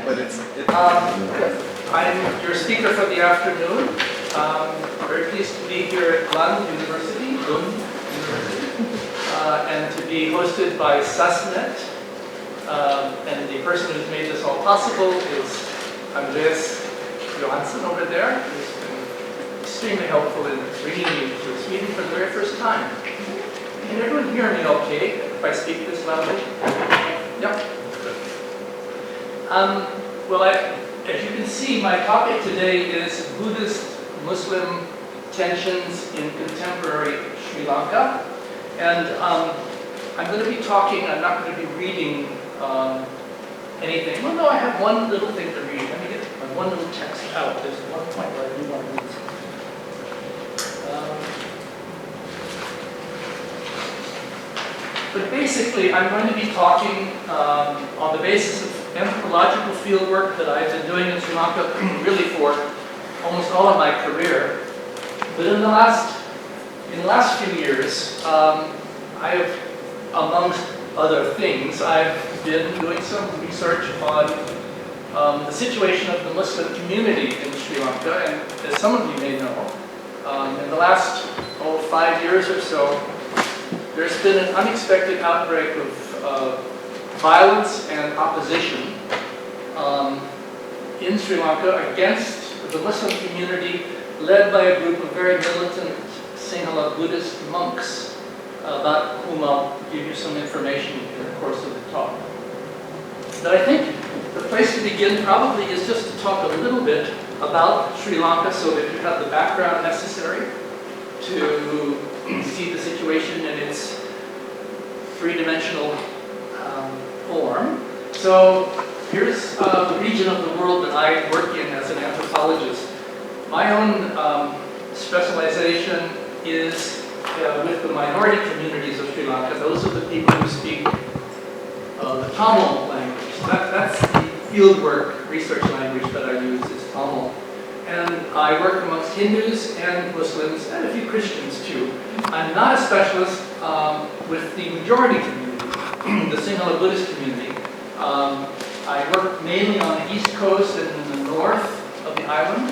but I'm your speaker for the afternoon. Very pleased to be here at Lund University, and to be hosted by SASNET. And the person who's made this all possible is Andreas Johansson over there, who's been extremely helpful in bringing me to this meeting for the very first time. Can everyone hear me okay if I speak this loudly? Yep. Well, as you can see, my topic today is Buddhist-Muslim tensions in contemporary Sri Lanka. And I'm going to be talking, I'm not going to be reading anything. Well, no, I have one little thing to read. Let me get my one little text out. There's one point where I do want to read something. But basically, I'm going to be talking on the basis of anthropological fieldwork that I've been doing in Sri Lanka really for almost all of my career. But in the last few years, I have, amongst other things, I've been doing some research on the situation of the Muslim community in Sri Lanka, and as some of you may know, in the last 5 years or so, there's been an unexpected outbreak of violence and opposition in Sri Lanka against the Muslim community, led by a group of very militant Sinhala Buddhist monks, about whom I'll give you some information in the course of the talk. But I think the place to begin probably is just to talk a little bit about Sri Lanka so that you have the background necessary to see the situation in its three-dimensional form. So here's the region of the world that I work in as an anthropologist. My own specialization is with the minority communities of Sri Lanka. Those are the people who speak the Tamil language. That's the fieldwork research language that I use, is Tamil. And I work amongst Hindus and Muslims and a few Christians too. I'm not a specialist with the majority community, the Sinhala Buddhist community. I work mainly on the east coast and in the north of the island.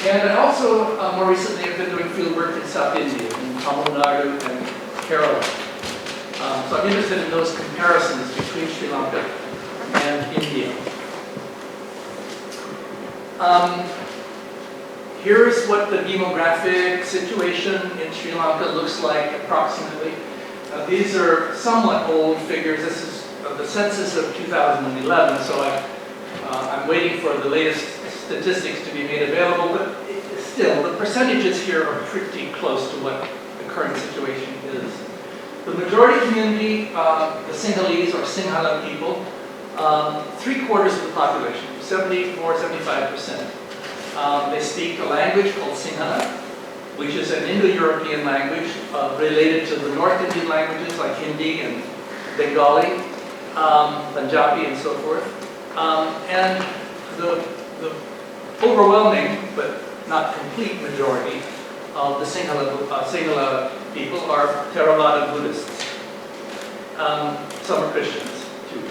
And I also, more recently, have been doing field work in South India, in Tamil Nadu and Kerala. So I'm interested in those comparisons between Sri Lanka and India. Here's what the demographic situation in Sri Lanka looks like approximately. These are somewhat old figures. This is the census of 2011, so I'm waiting for the latest statistics to be made available, but still, the percentages here are pretty close to what the current situation is. The majority community, the Sinhalese or Sinhala people, 3/4 of the population, 74–75%. They speak a language called Sinhala, which is an Indo-European language related to the North Indian languages like Hindi and Bengali, Punjabi, and so forth. And the overwhelming, but not complete majority of the Sinhala people are Theravada Buddhists. Some are Christians too.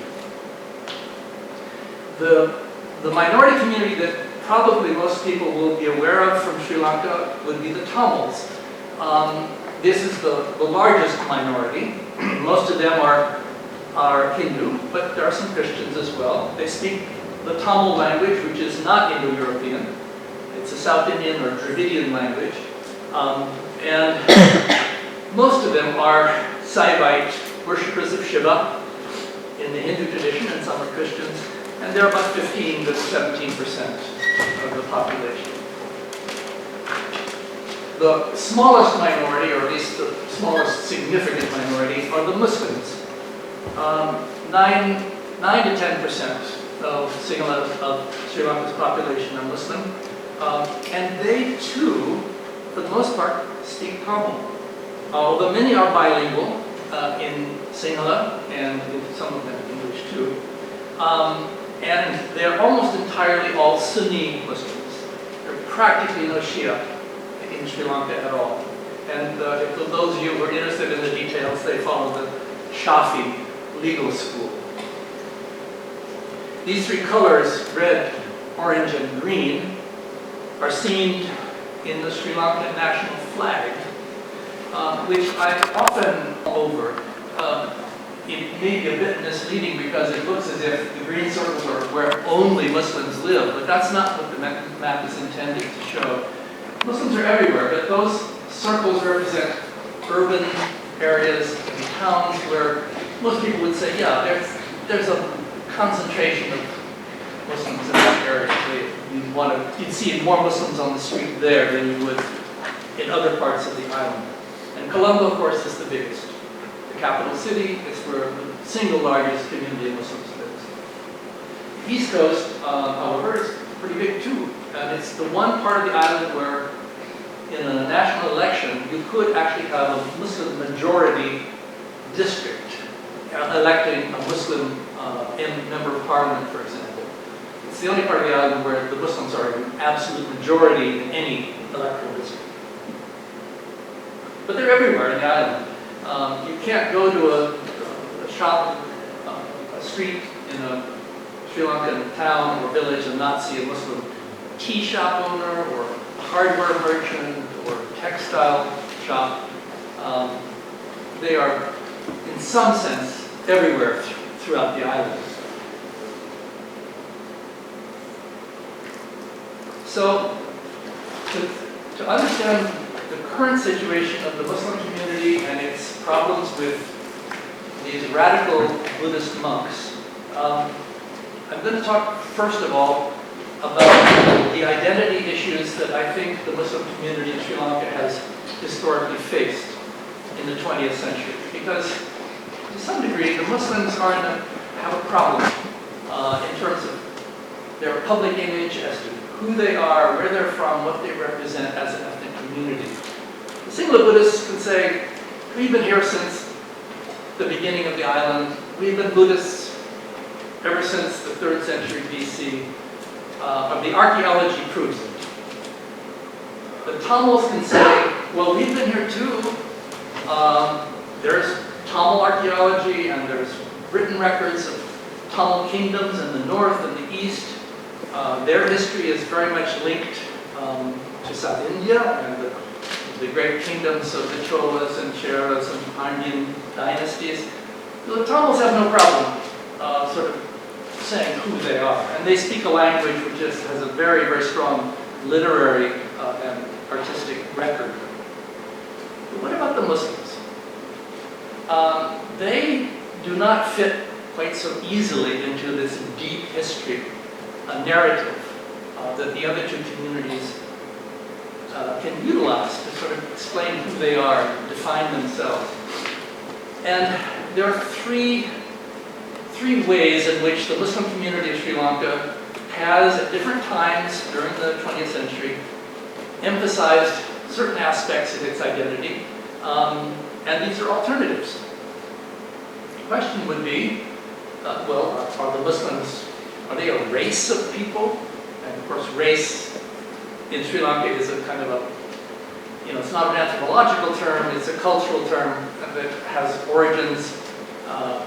The minority community that probably most people will be aware of from Sri Lanka would be the Tamils. This is the largest minority. Most of them are Hindu, but there are some Christians as well. They speak the Tamil language, which is not Indo-European. It's a South Indian or Dravidian language. And most of them are Saivite worshippers of Shiva in the Hindu tradition, and some are Christians. And they're about 15–17% of the population. The smallest minority, or at least the smallest significant minority, are the Muslims. 9–10% of Sri Lanka's population are Muslim. And they too, for the most part, speak Tamil. Although many are bilingual in Sinhala and some of them English too. And they're almost entirely all Sunni Muslims. There are practically no Shia in Sri Lanka at all. And for those of you who are interested in the details, they follow the Shafi legal school. these three colors, red, orange, and green, are seen in the Sri Lankan national flag, which I often over. It may be a bit misleading because it looks as if the green circles are where only Muslims live, but that's not what the map is intended to show. Muslims are everywhere, but those circles represent urban areas and towns where most people would say, yeah, there's a concentration of Muslims in that area. You'd see more Muslims on the street there than you would in other parts of the island. And Colombo, of course, is the biggest. The capital city is where the single largest community of Muslims lives. The East Coast, however, is pretty big too. And it's the one part of the island where in a national election, you could actually have a Muslim majority district electing a Muslim member of parliament, for example. It's the only part of the island where the Muslims are an absolute majority in any electoral district. But they're everywhere in the island. You can't go to a shop, a street in a Sri Lankan town or village and not see a Muslim tea shop owner or a hardware merchant or textile shop. They are, in some sense, everywhere throughout the island. So, to understand the current situation of the Muslim community and its problems with these radical Buddhist monks, I'm going to talk first of all about the identity issues that I think the Muslim community in Sri Lanka has historically faced in the 20th century. Because to some degree, the Muslims have a problem in terms of their public image as to who they are, where they're from, what they represent as an ethnic community. The Sinhala Buddhists can say, we've been here since the beginning of the island. We've been Buddhists ever since the 3rd century BC. The archaeology proves it. The Tamils can say, well, we've been here too. There's Tamil archaeology and there's written records of Tamil kingdoms in the north and the east. Their history is very much linked to South India and the great kingdoms of the Cholas and Cheras and Pandyan dynasties. The Tamils have no problem sort of saying who they are. And they speak a language which has a very, very strong literary and artistic record. But what about the Muslims? They do not fit quite so easily into this deep history, a narrative that the other two communities can utilize to sort of explain who they are and define themselves. And there are three ways in which the Muslim community of Sri Lanka has, at different times during the 20th century, emphasized certain aspects of its identity, and these are alternatives. The question would be, well, are the Muslims, are they a race of people? And of course, race in Sri Lanka is a kind of a, it's not an anthropological term, it's a cultural term that has origins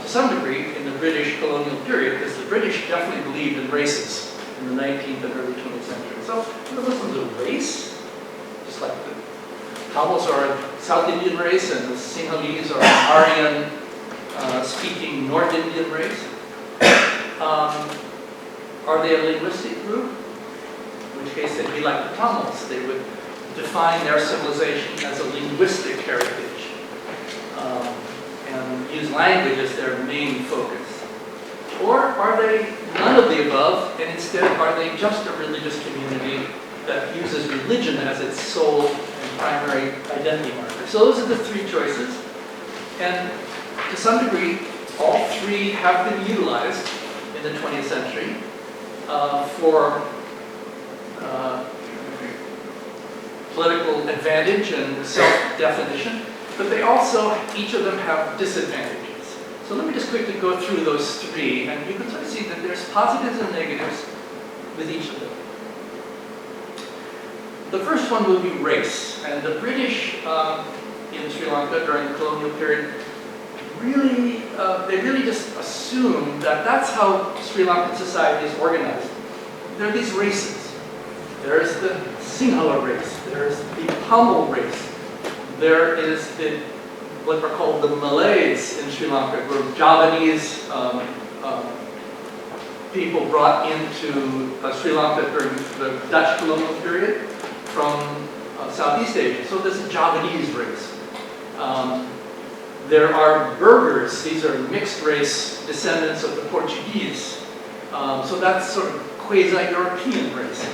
to some degree in the British colonial period, because the British definitely believed in races in the 19th and early 20th century. So, are the Muslims a race? Just like the Tamils are a South Indian race and the Sinhalese are an Aryan-speaking North Indian race. Are they a linguistic group? In which case they'd be like the Tamils. They would define their civilization as a linguistic heritage and use language as their main focus. Or are they none of the above, and instead are they just a religious community that uses religion as its sole and primary identity marker? So those are the three choices. And to some degree, all three have been utilized in the 20th century for political advantage and self-definition, but they also, each of them have disadvantages. So let me just quickly go through those three, and you can sort of see that there's positives and negatives with each of them. The first one will be race, and the British in Sri Lanka during the colonial period they really just assume that that's how Sri Lankan society is organized. There are these races. There's the Sinhala race. There's the Tamil race. There is what are called the Malays in Sri Lanka, who are Javanese people brought into Sri Lanka during the Dutch colonial period from Southeast Asia. So there's a Javanese race. There are Berbers. These are mixed race descendants of the Portuguese. So that's sort of quasi-European race.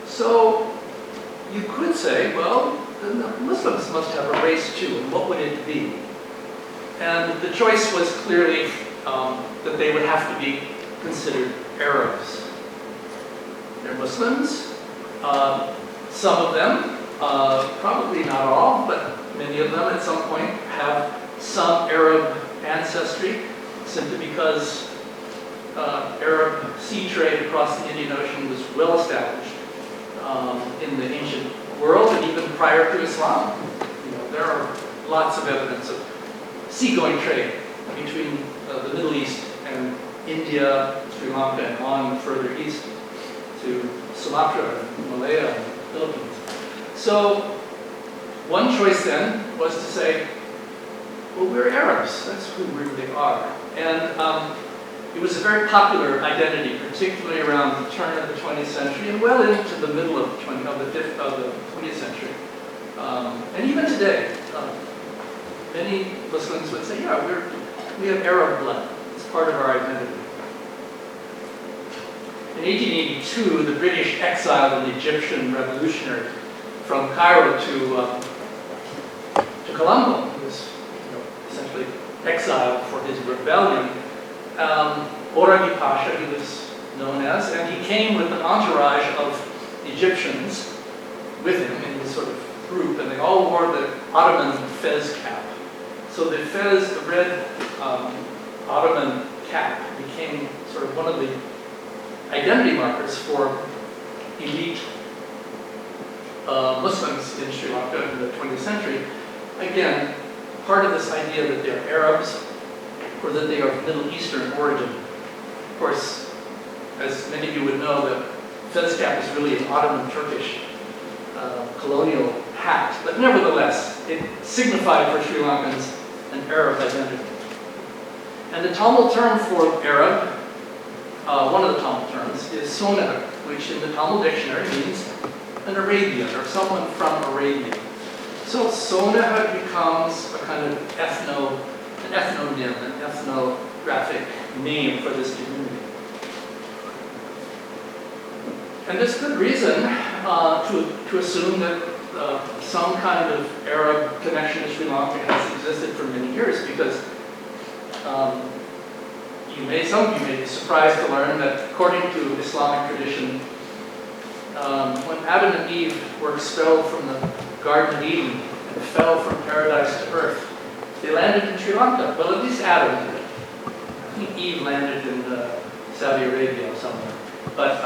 So you could say, well, the Muslims must have a race too, and what would it be? And the choice was clearly that they would have to be considered Arabs. They're Muslims. Some of them, probably not all, but many of them at some point have some Arab ancestry, simply because Arab sea trade across the Indian Ocean was well established in the ancient world and even prior to Islam. There are lots of evidence of seagoing trade between the Middle East and India, Sri Lanka, and on further east to Sumatra, Malaya, and the Philippines. So one choice then was to say, well, we're Arabs. That's who we really are. And it was a very popular identity, particularly around the turn of the 20th century and well into the middle of the 20th century. And even today, many Muslims would say, yeah, we have Arab blood. It's part of our identity. In 1882, the British exiled an Egyptian revolutionary from Cairo to Colombo. He was essentially exiled for his rebellion. Oragi Pasha, he was known as, and he came with an entourage of Egyptians with him in his sort of group, and they all wore the Ottoman fez cap. So the fez, the red Ottoman cap, became sort of one of the identity markers for elite Muslims in Sri Lanka in the 20th century. Again, part of this idea that they're Arabs or that they are of Middle Eastern origin. Of course, as many of you would know, the fez cap is really an Ottoman Turkish colonial hat, but nevertheless, it signified for Sri Lankans an Arab identity. And the Tamil term for Arab, one of the Tamil terms, is Sona, which in the Tamil dictionary means an Arabian or someone from Arabia. So Sona becomes a kind of an ethnonym, an ethnographic name for this community. And there's good reason to assume that some kind of Arab connection to Sri Lanka has existed for many years, because some of you may be surprised to learn that according to Islamic tradition, when Adam and Eve were expelled from the Garden of Eden and fell from paradise to earth, they landed in Sri Lanka. Well, at least Adam did. I think Eve landed in Saudi Arabia or somewhere. But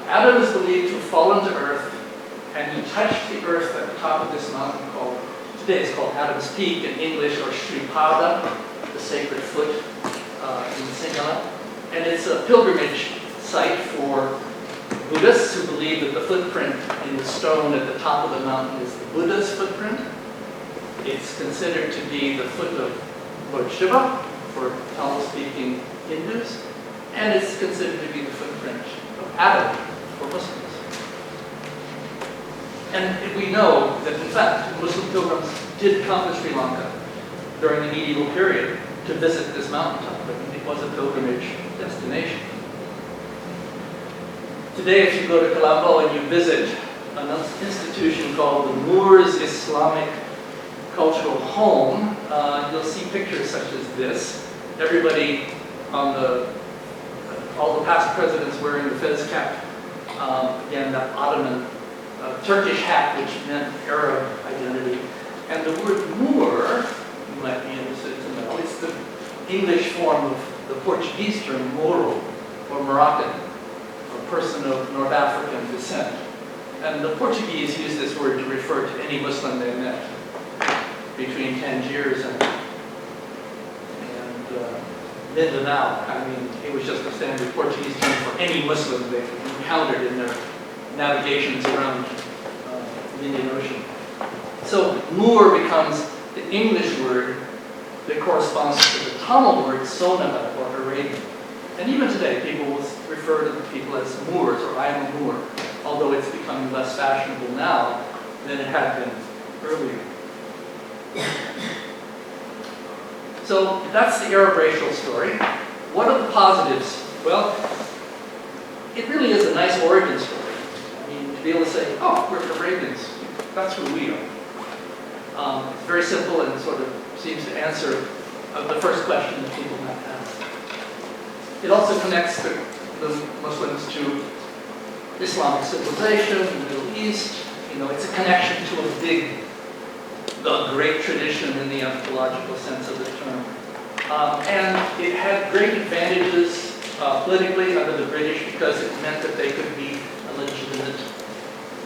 Adam is believed to have fallen to earth, and he touched the earth at the top of this mountain today it's called Adam's Peak in English, or Sri Pada, the sacred foot in Sinhala. And it's a pilgrimage site for Buddhists who believe that the footprint in the stone at the top of the mountain is the Buddha's footprint. It's considered to be the foot of Lord Shiva for Tamil-speaking Hindus, and it's considered to be the footprint of Adam for Muslims. And we know that, in fact, Muslim pilgrims did come to Sri Lanka during the medieval period to visit this mountaintop. I mean, it was a pilgrimage destination. Today, if you go to Colombo and you visit an institution called the Moors Islamic Cultural Home, you'll see pictures such as this. Everybody on all the past presidents wearing the fez cap. Again, that Ottoman Turkish hat, which meant Arab identity. And the word Moor, you might be interested to know, it's the English form of the Portuguese term Moro, or Moroccan, a person of North African descent. And the Portuguese used this word to refer to any Muslim they met between Tangiers and Mindanao. I mean, it was just a standard Portuguese term for any Muslim they encountered in their navigations around the Indian Ocean. So Moor becomes the English word that corresponds to the Tamil word Sonava, or Arabian. And even today, people will refer to the people as Moors, or I am a Moor, although it's becoming less fashionable now than it had been earlier. So that's the Arab racial story. What are the positives? Well, it really is a nice origin story. I mean, to be able to say, oh, we're Arabians, that's who we are. It's very simple and sort of seems to answer the first question that people might have. It also connects the Muslims to Islamic civilization, the Middle East. You know, it's a connection to a great tradition in the anthropological sense of the term. And it had great advantages politically under the British because it meant that they could be a legitimate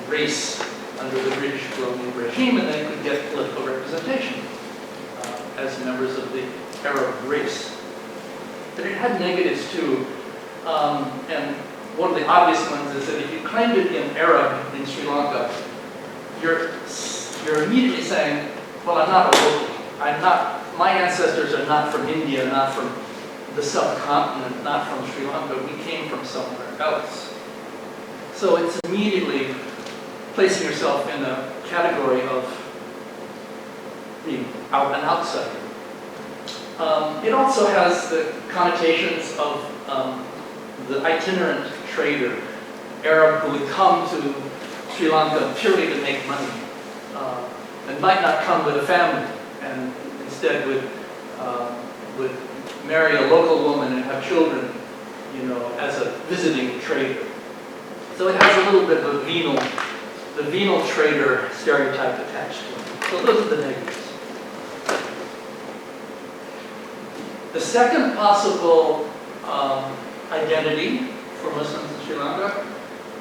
race under the British colonial regime, and they could get political representation as members of the Arab race. But it had negatives too, and one of the obvious ones is that if you claim to be an Arab in Sri Lanka, you're immediately saying, well, I'm not a local. My ancestors are not from India, not from the subcontinent, not from Sri Lanka. We came from somewhere else. So it's immediately placing yourself in a category of being an outsider. It also has the connotations of the itinerant trader, Arab who would come to Sri Lanka purely to make money, and might not come with a family, and instead would marry a local woman and have children, you know, as a visiting trader. So it has a little bit of the venal trader stereotype attached to it. So those are the negatives. The second possible identity for Muslims in Sri Lanka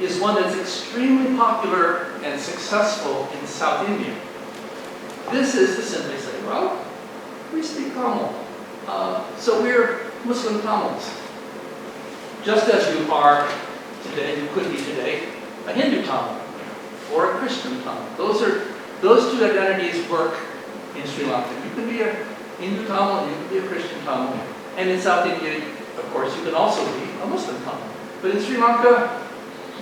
is one that's extremely popular and successful in South India. This is to simply say, well, we speak Tamil, so we're Muslim Tamils. Just as you are today, you could be today, a Hindu Tamil or a Christian Tamil. Those two identities work in Sri Lanka. You could be a Hindu Tamil, you could be a Christian Tamil, and in South India, of course, you can also be a Muslim Tamil. But in Sri Lanka,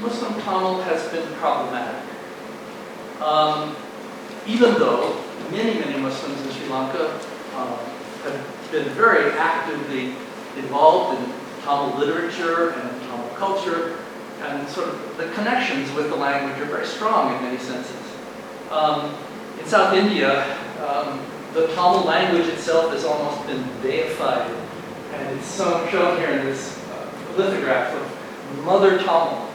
Muslim Tamil has been problematic. Even though many Muslims in Sri Lanka have been very actively involved in Tamil literature and Tamil culture, and sort of the connections with the language are very strong in many senses. In South India, the Tamil language itself has almost been deified, and it's shown here in this lithograph of Mother Tamil,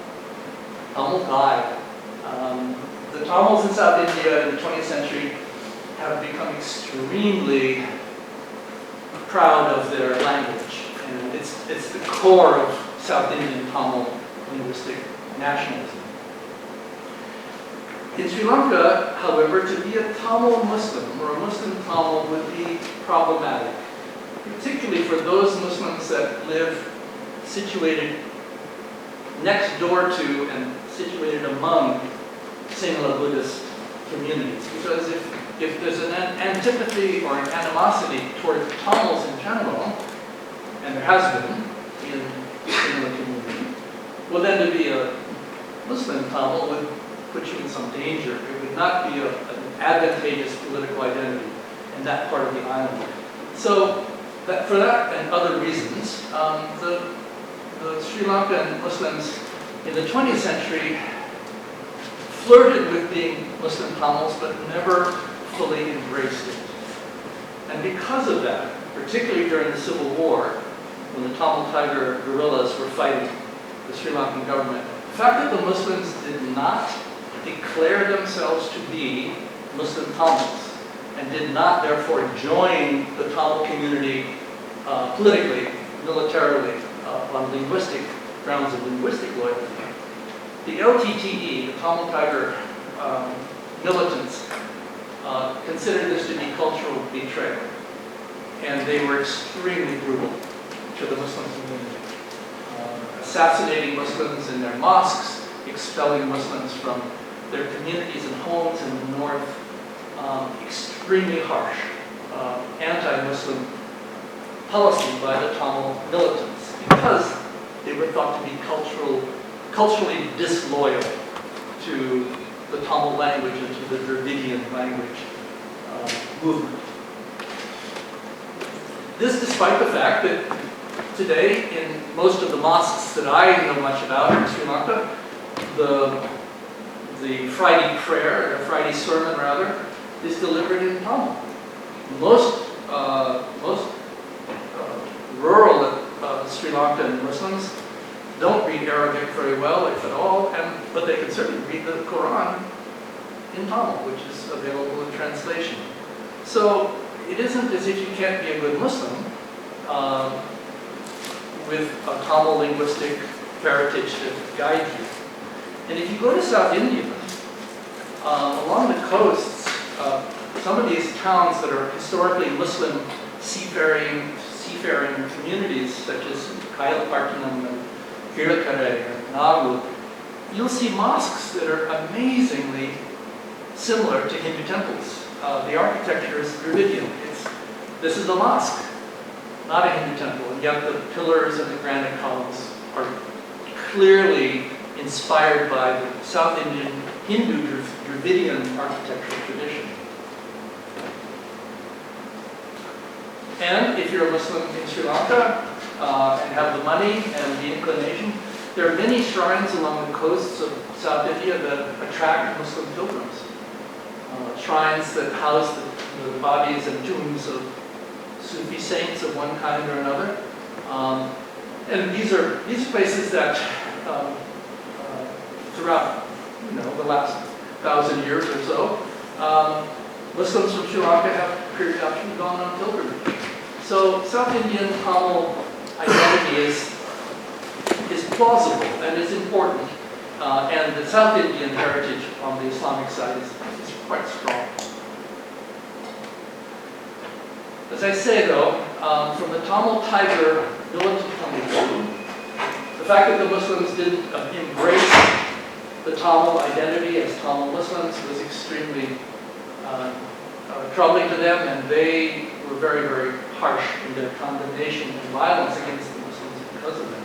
Tamil God. The Tamils in South India in the 20th century have become extremely proud of their language, and it's the core of South Indian Tamil linguistic nationalism. In Sri Lanka, however, to be a Tamil Muslim or a Muslim Tamil would be problematic, particularly for those Muslims that live situated next door to and situated among Sinhala Buddhist communities. Because if there's an antipathy or an animosity towards Tamils in general, and there has been in the Sinhala community, well then to be a Muslim Tamil would put you in some danger. It would not be an advantageous political identity in that part of the island. So for that and other reasons, the Sri Lankan Muslims in the 20th century flirted with being Muslim Tamils but never fully embraced it. And because of that, particularly during the Civil War, when the Tamil Tiger guerrillas were fighting the Sri Lankan government, the fact that the Muslims did not declare themselves to be Muslim Tamils and did not therefore join the Tamil community politically, militarily, on linguistic grounds of linguistic loyalty. The LTTE, the Tamil Tiger militants, considered this to be cultural betrayal, and they were extremely brutal. to the Muslim community. Assassinating Muslims in their mosques, expelling Muslims from their communities and homes in the north, extremely harsh anti-Muslim policy by the Tamil militants because they were thought to be culturally disloyal to the Tamil language and to the Dravidian language movement. This despite the fact that today in most of the mosques that I know much about in Sri Lanka, the Friday prayer, or Friday sermon rather, is delivered in Tamil. Most rural Sri Lankan Muslims don't read Arabic very well, if at all, but they can certainly read the Quran in Tamil, which is available in translation. So it isn't as if you can't be a good Muslim with a Tamil linguistic heritage to guide you. And if you go to South India, along the coasts, some of these towns that are historically Muslim seafaring communities, such as Kayalpattinam and Kirikare and Nagu, you'll see mosques that are amazingly similar to Hindu temples. The architecture is Dravidian. This is a mosque, not a Hindu temple, and yet the pillars and the granite columns are clearly inspired by the South Indian Hindu Dravidian architectural tradition. And if you're a Muslim in Sri Lanka and have the money and the inclination, there are many shrines along the coasts of South India that attract Muslim pilgrims. Shrines that house the bodies and tombs of Sufi saints of one kind or another. And these are places that throughout the last 1,000 years or so, Muslims from Sri Lanka have periodically gone on pilgrimage. So South Indian Tamil identity is plausible and is important, and the South Indian heritage on the Islamic side is quite strong. As I say though, from the Tamil Tiger militant point of view, the fact that the Muslims didn't embrace the Tamil identity as Tamil Muslims was extremely troubling to them, and they were very, very harsh in their condemnation and violence against the Muslims because of that.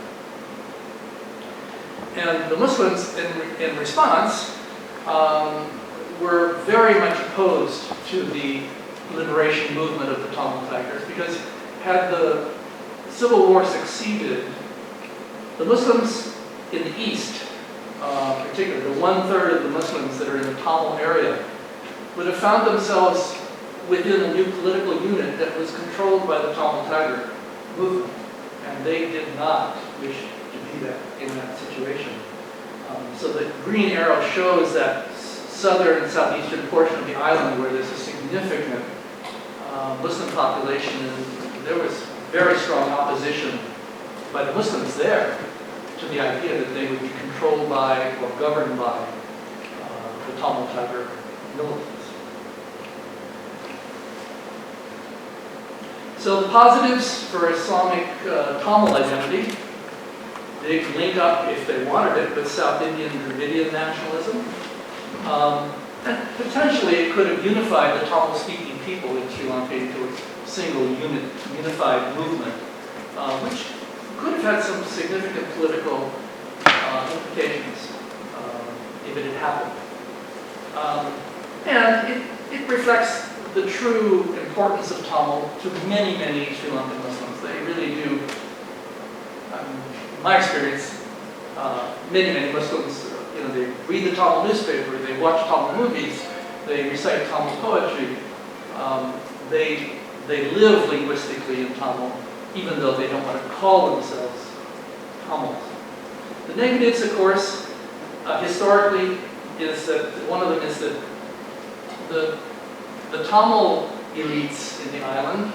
And the Muslims, in response, were very much opposed to the liberation movement of the Tamil Tigers, because had the Civil War succeeded, the Muslims in the East, particularly the 1/3 of the Muslims that are in the Tamil area, would have found themselves within a new political unit that was controlled by the Tamil Tiger movement. And they did not wish to be in that situation. So the green arrow shows that southern and southeastern portion of the island where there's a significant Muslim population, and there was very strong opposition by the Muslims there to the idea that they would be controlled by or governed by the Tamil Tiger militants. So the positives for Islamic Tamil identity, they could link up, if they wanted it, with South Indian Dravidian nationalism. And potentially it could have unified the Tamil-speaking people in Sri Lanka into a single unified movement, which could have had some significant political implications if it had happened. And it reflects the true importance of Tamil to many, many Sri Lankan Muslims. They really do, in my experience, many, many Muslims, they read the Tamil newspaper, they watch Tamil movies, they recite Tamil poetry, they live linguistically in Tamil, even though they don't want to call themselves Tamils. The negatives, of course, historically, is that one of them is that the Tamil elites in the island,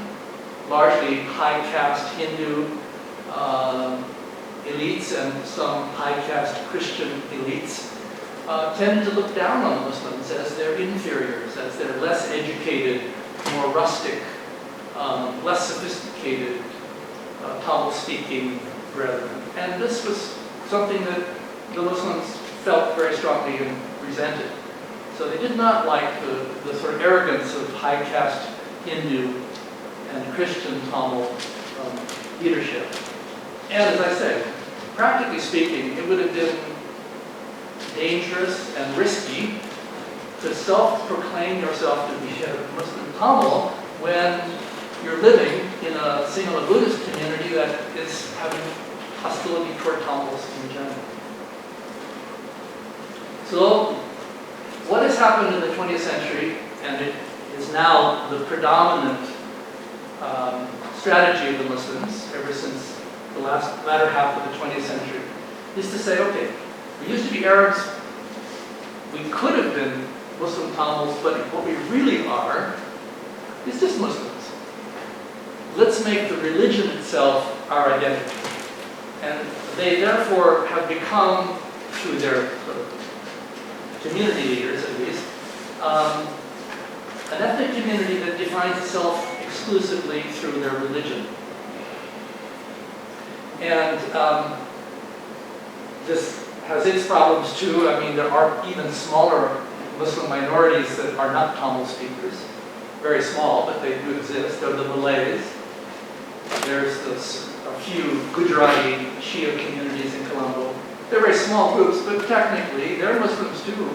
largely high caste Hindu elites and some high caste Christian elites, tend to look down on Muslims as their inferiors, as they're less educated, more rustic, less sophisticated Tamil-speaking brethren. And this was something that the Muslims felt very strongly and resented. So they did not like the sort of arrogance of high caste Hindu and Christian Tamil leadership. And as I say, practically speaking, it would have been dangerous and risky to self-proclaim yourself to be a Muslim Tamil when you're living in a Sinhala Buddhist community that is having hostility toward Tamils in general. So, what has happened in the 20th century, and it is now the predominant strategy of the Muslims ever since the latter half of the 20th century, is to say, okay, we used to be Arabs, we could have been Muslim Tamils, but what we really are is just Muslims. Let's make the religion itself our identity. And they therefore have become, through their community leaders at least, an ethnic community that defines itself exclusively through their religion. And this has its problems too. I mean, there are even smaller Muslim minorities that are not Tamil speakers. Very small, but they do exist. They're the Malays. There's a few Gujarati Shia communities in Colombo. They're very small groups, but technically they're Muslims too.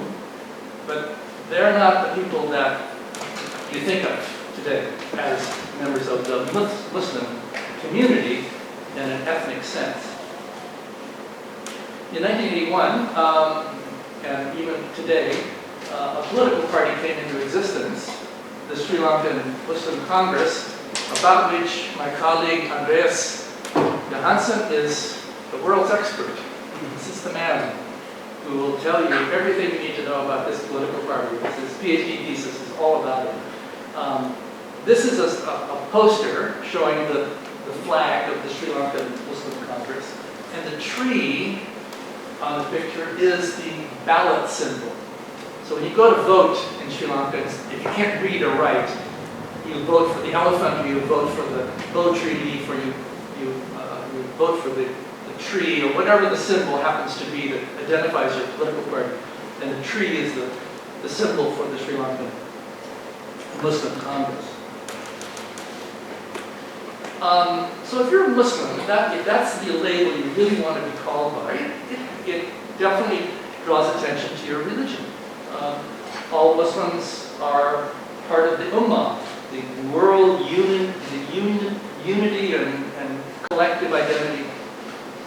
But they're not the people that you think of today as members of the Muslim community in an ethnic sense. In 1981, and even today, a political party came into existence, the Sri Lankan Muslim Congress, about which my colleague Andreas Johansson is the world's expert. This is the man who will tell you everything you need to know about this political party. His PhD thesis is all about it. This is a poster showing the flag of the Sri Lankan Muslim Congress. And the tree on the picture is the ballot symbol. So when you go to vote in Sri Lanka, if you can't read or write, you vote for the elephant, or you vote for the Bo tree leaf, or you vote for the tree, or whatever the symbol happens to be that identifies your political party. And the tree is the symbol for the Sri Lankan Muslim Congress. So if you're a Muslim, that's the label you really want to be called by. It definitely draws attention to your religion. All Muslims are part of the Ummah, the world unity and collective identity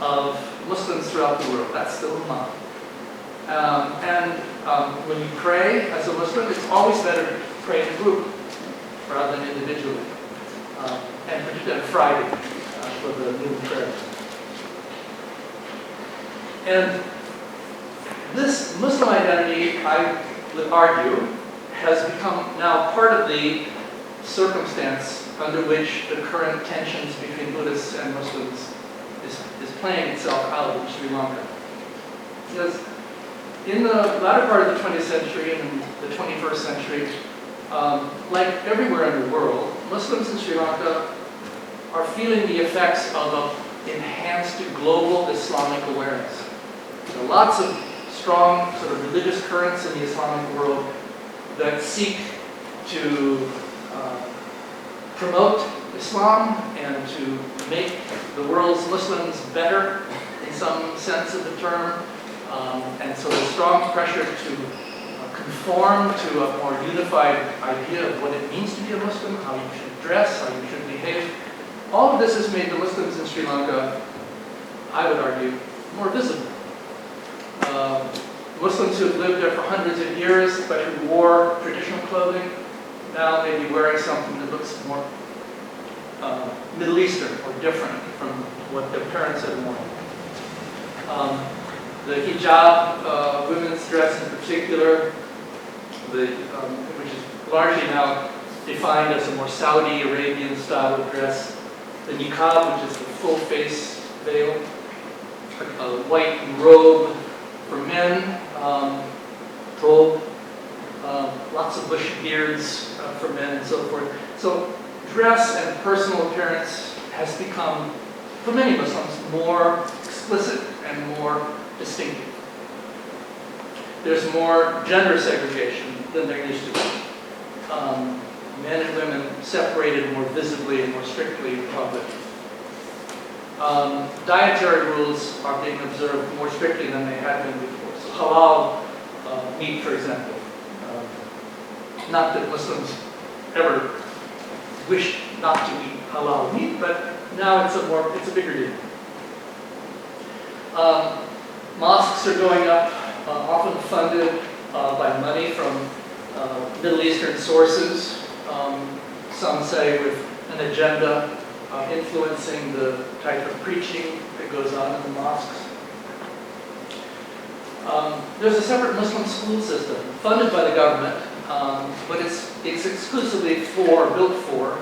of Muslims throughout the world. That's the Ummah. When you pray as a Muslim, it's always better to pray in a group rather than individually. And particularly on Friday for the noon prayer. And this Muslim identity, I would argue, has become now part of the circumstance under which the current tensions between Buddhists and Muslims is playing itself out in Sri Lanka. Because in the latter part of the 20th century and the 21st century, like everywhere in the world, Muslims in Sri Lanka are feeling the effects of an enhanced global Islamic awareness. There are lots of strong sort of religious currents in the Islamic world that seek to promote Islam and to make the world's Muslims better in some sense of the term. And so there's strong pressure to conform to a more unified idea of what it means to be a Muslim, how you should dress, how you should behave. All of this has made the Muslims in Sri Lanka, I would argue, more visible. Muslims who have lived there for hundreds of years but who wore traditional clothing now may be wearing something that looks more Middle Eastern or different from what their parents had worn. The hijab, women's dress in particular, which is largely now defined as a more Saudi Arabian style of dress. The niqab, which is the full face veil. A white robe for men, tob, lots of bushy beards for men and so forth. So dress and personal appearance has become for many Muslims, more explicit and more distinctive. There's more gender segregation than there used to be. Men and women separated more visibly and more strictly in public. Dietary rules are being observed more strictly than they had been before. So halal meat, for example. Not that Muslims ever wished not to eat halal meat, but now it's a bigger deal. Mosques are going up, often funded by money from Middle Eastern sources. Some say with an agenda influencing the type of preaching that goes on in the mosques. There's a separate Muslim school system funded by the government, but it's exclusively built for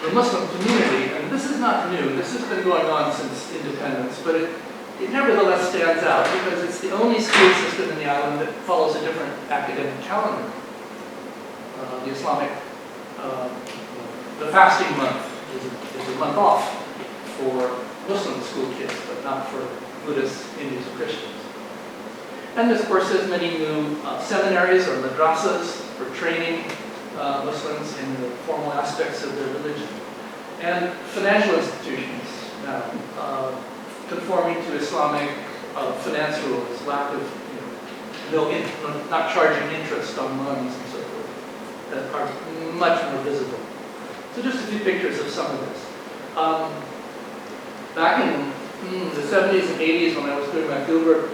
the Muslim community, and this is not new. This has been going on since independence, but it nevertheless stands out because it's the only school system in the island that follows a different academic calendar. The Islamic, the fasting month is a month off for Muslim school kids, but not for Buddhists, Hindus, or Christians. And of course, there's many new seminaries or madrasas for training Muslims in the formal aspects of their religion. And financial institutions now, conforming to Islamic finance rules, lack of, not charging interest on loans and so forth, that are much more visible. So just a few pictures of some of this. Back in the 70s and 80s when I was doing my fieldwork,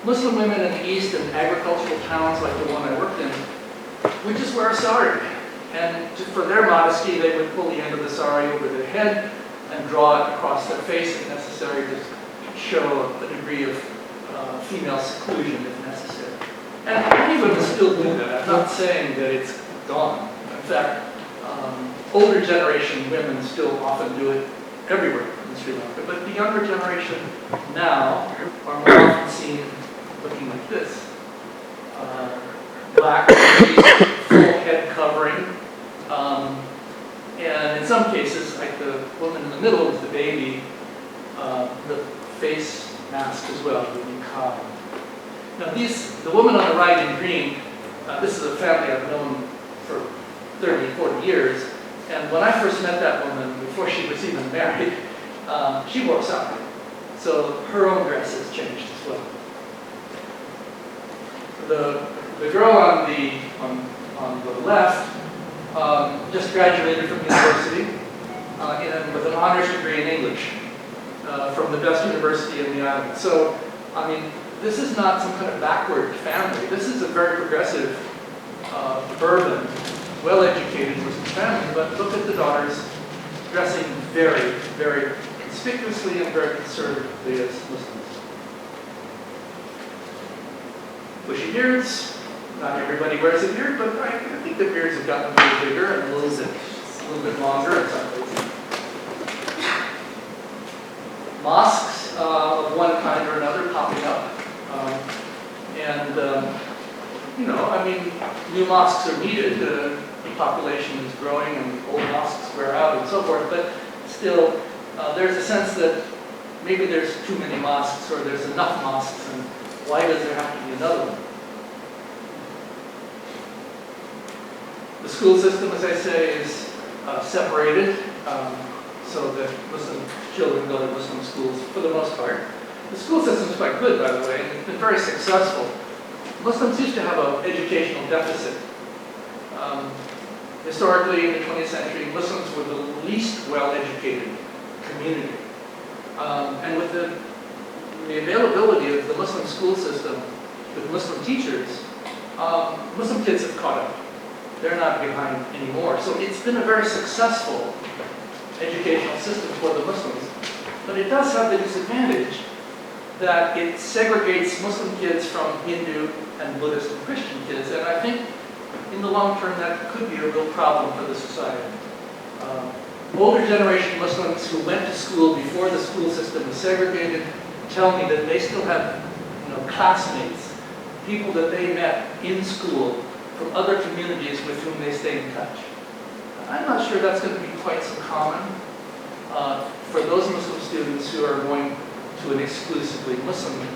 Muslim women in the East in agricultural towns like the one I worked in would just wear a sari. And for their modesty, they would pull the end of the sari over their head and draw it across their face if necessary to show a degree of female seclusion if necessary. And many women still do that. I'm not saying that it's gone. In fact, older generation women still often do it everywhere in Sri Lanka. But the younger generation now are more often seen looking like this. Black, full head covering, and in some cases, like the woman in the middle is the baby, the face mask as well, the niqab. Now the woman on the right in green, this is a family I've known for 30, 40 years, and when I first met that woman, before she was even married, she wore a sari. So her own dress has changed as well. The girl on the left just graduated from university with an honors degree in English from the best university in the island. So, I mean, this is not some kind of backward family. This is a very progressive, urban, well-educated Muslim family. But look at the daughters dressing very, very conspicuously and very conservatively as Muslims. Bushy beards. Not everybody wears a beard, but I think the beards have gotten a little bigger and a little bit longer in some places. Mosques of one kind or another popping up. I mean, new mosques are needed. The population is growing and old mosques wear out and so forth, but still, there's a sense that maybe there's too many mosques or there's enough mosques, and why does there have to be another one? The school system, as I say, is separated so that Muslim children go to Muslim schools for the most part. The school system is quite good, by the way, and it's been very successful. Muslims used to have an educational deficit. Historically, in the 20th century, Muslims were the least well-educated community. And with the availability of the Muslim school system with Muslim teachers, Muslim kids have caught up. They're not behind anymore. So it's been a very successful educational system for the Muslims. But it does have the disadvantage that it segregates Muslim kids from Hindu and Buddhist and Christian kids. And I think in the long term that could be a real problem for the society. Older generation Muslims who went to school before the school system was segregated tell me that they still have classmates, people that they met in school from other communities with whom they stay in touch. I'm not sure that's going to be quite so common for those Muslim students who are going to an exclusively Muslim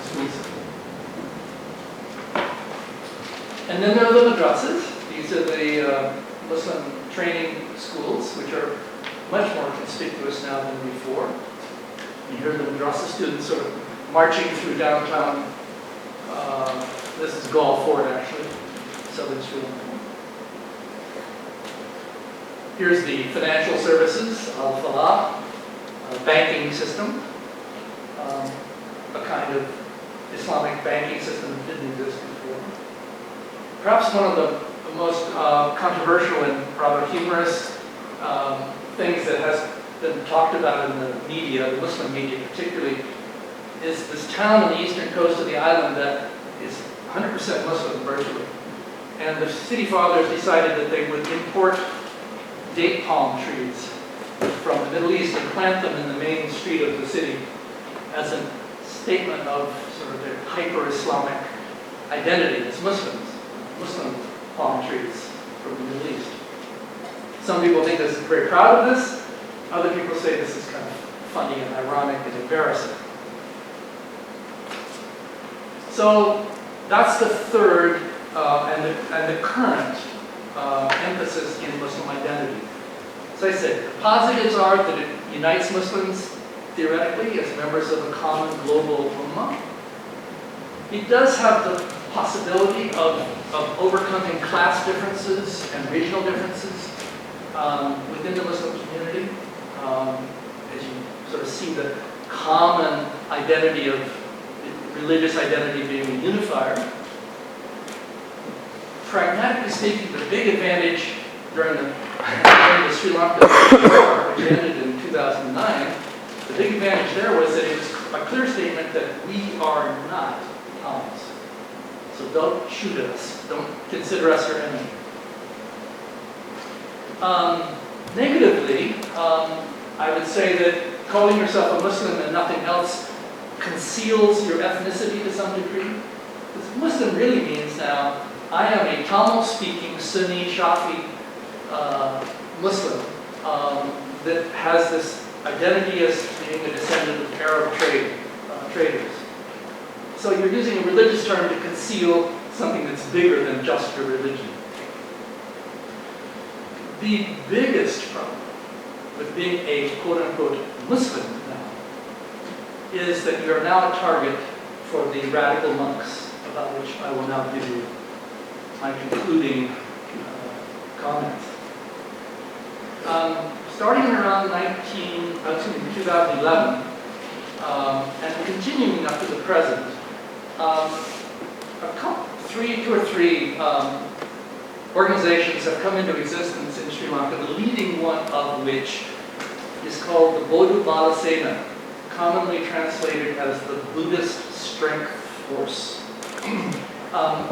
school system. And then there are the madrasas. These are the Muslim training schools, which are much more conspicuous now than before. You hear the madrasa students sort of marching through downtown. This is Gaul Fort, actually, southern Sri Lanka. Here's the financial services, al-falah, banking system, a kind of Islamic banking system that didn't exist before. Perhaps one of the most controversial and rather humorous things that has been talked about in the media, the Muslim media particularly, is this town on the eastern coast of the island that is 100% Muslim virtually. And the city fathers decided that they would import date palm trees from the Middle East and plant them in the main street of the city as a statement of sort of their hyper-Islamic identity as Muslims, Muslim palm trees from the Middle East. Some people think this is very proud of this. Other people say this is kind of funny and ironic and embarrassing. So that's the third and the current emphasis in Muslim identity. As I said, the positives are that it unites Muslims theoretically as members of a common global ummah. It does have the possibility of overcoming class differences and regional differences within the Muslim community. As you sort of see the common identity of religious identity being a unifier. Pragmatically speaking, the big advantage during the Sri Lankan war, which ended in 2009, the big advantage there was that it was a clear statement that we are not Thomas. So don't shoot at us. Don't consider us your enemy. Negatively, I would say that calling yourself a Muslim and nothing else conceals your ethnicity to some degree. Because Muslim really means now, I am a Tamil-speaking Sunni Shafi Muslim that has this identity as being a descendant of Arab traders. So you're using a religious term to conceal something that's bigger than just your religion. The biggest problem with being a quote-unquote Muslim now is that you are now a target for the radical monks, about which I will now give you my concluding comments. Starting around 2011 and continuing up to the present, two or three organizations have come into existence in Sri Lanka, the leading one of which is called the Bodu Bala Sena, commonly translated as the Buddhist Strength Force.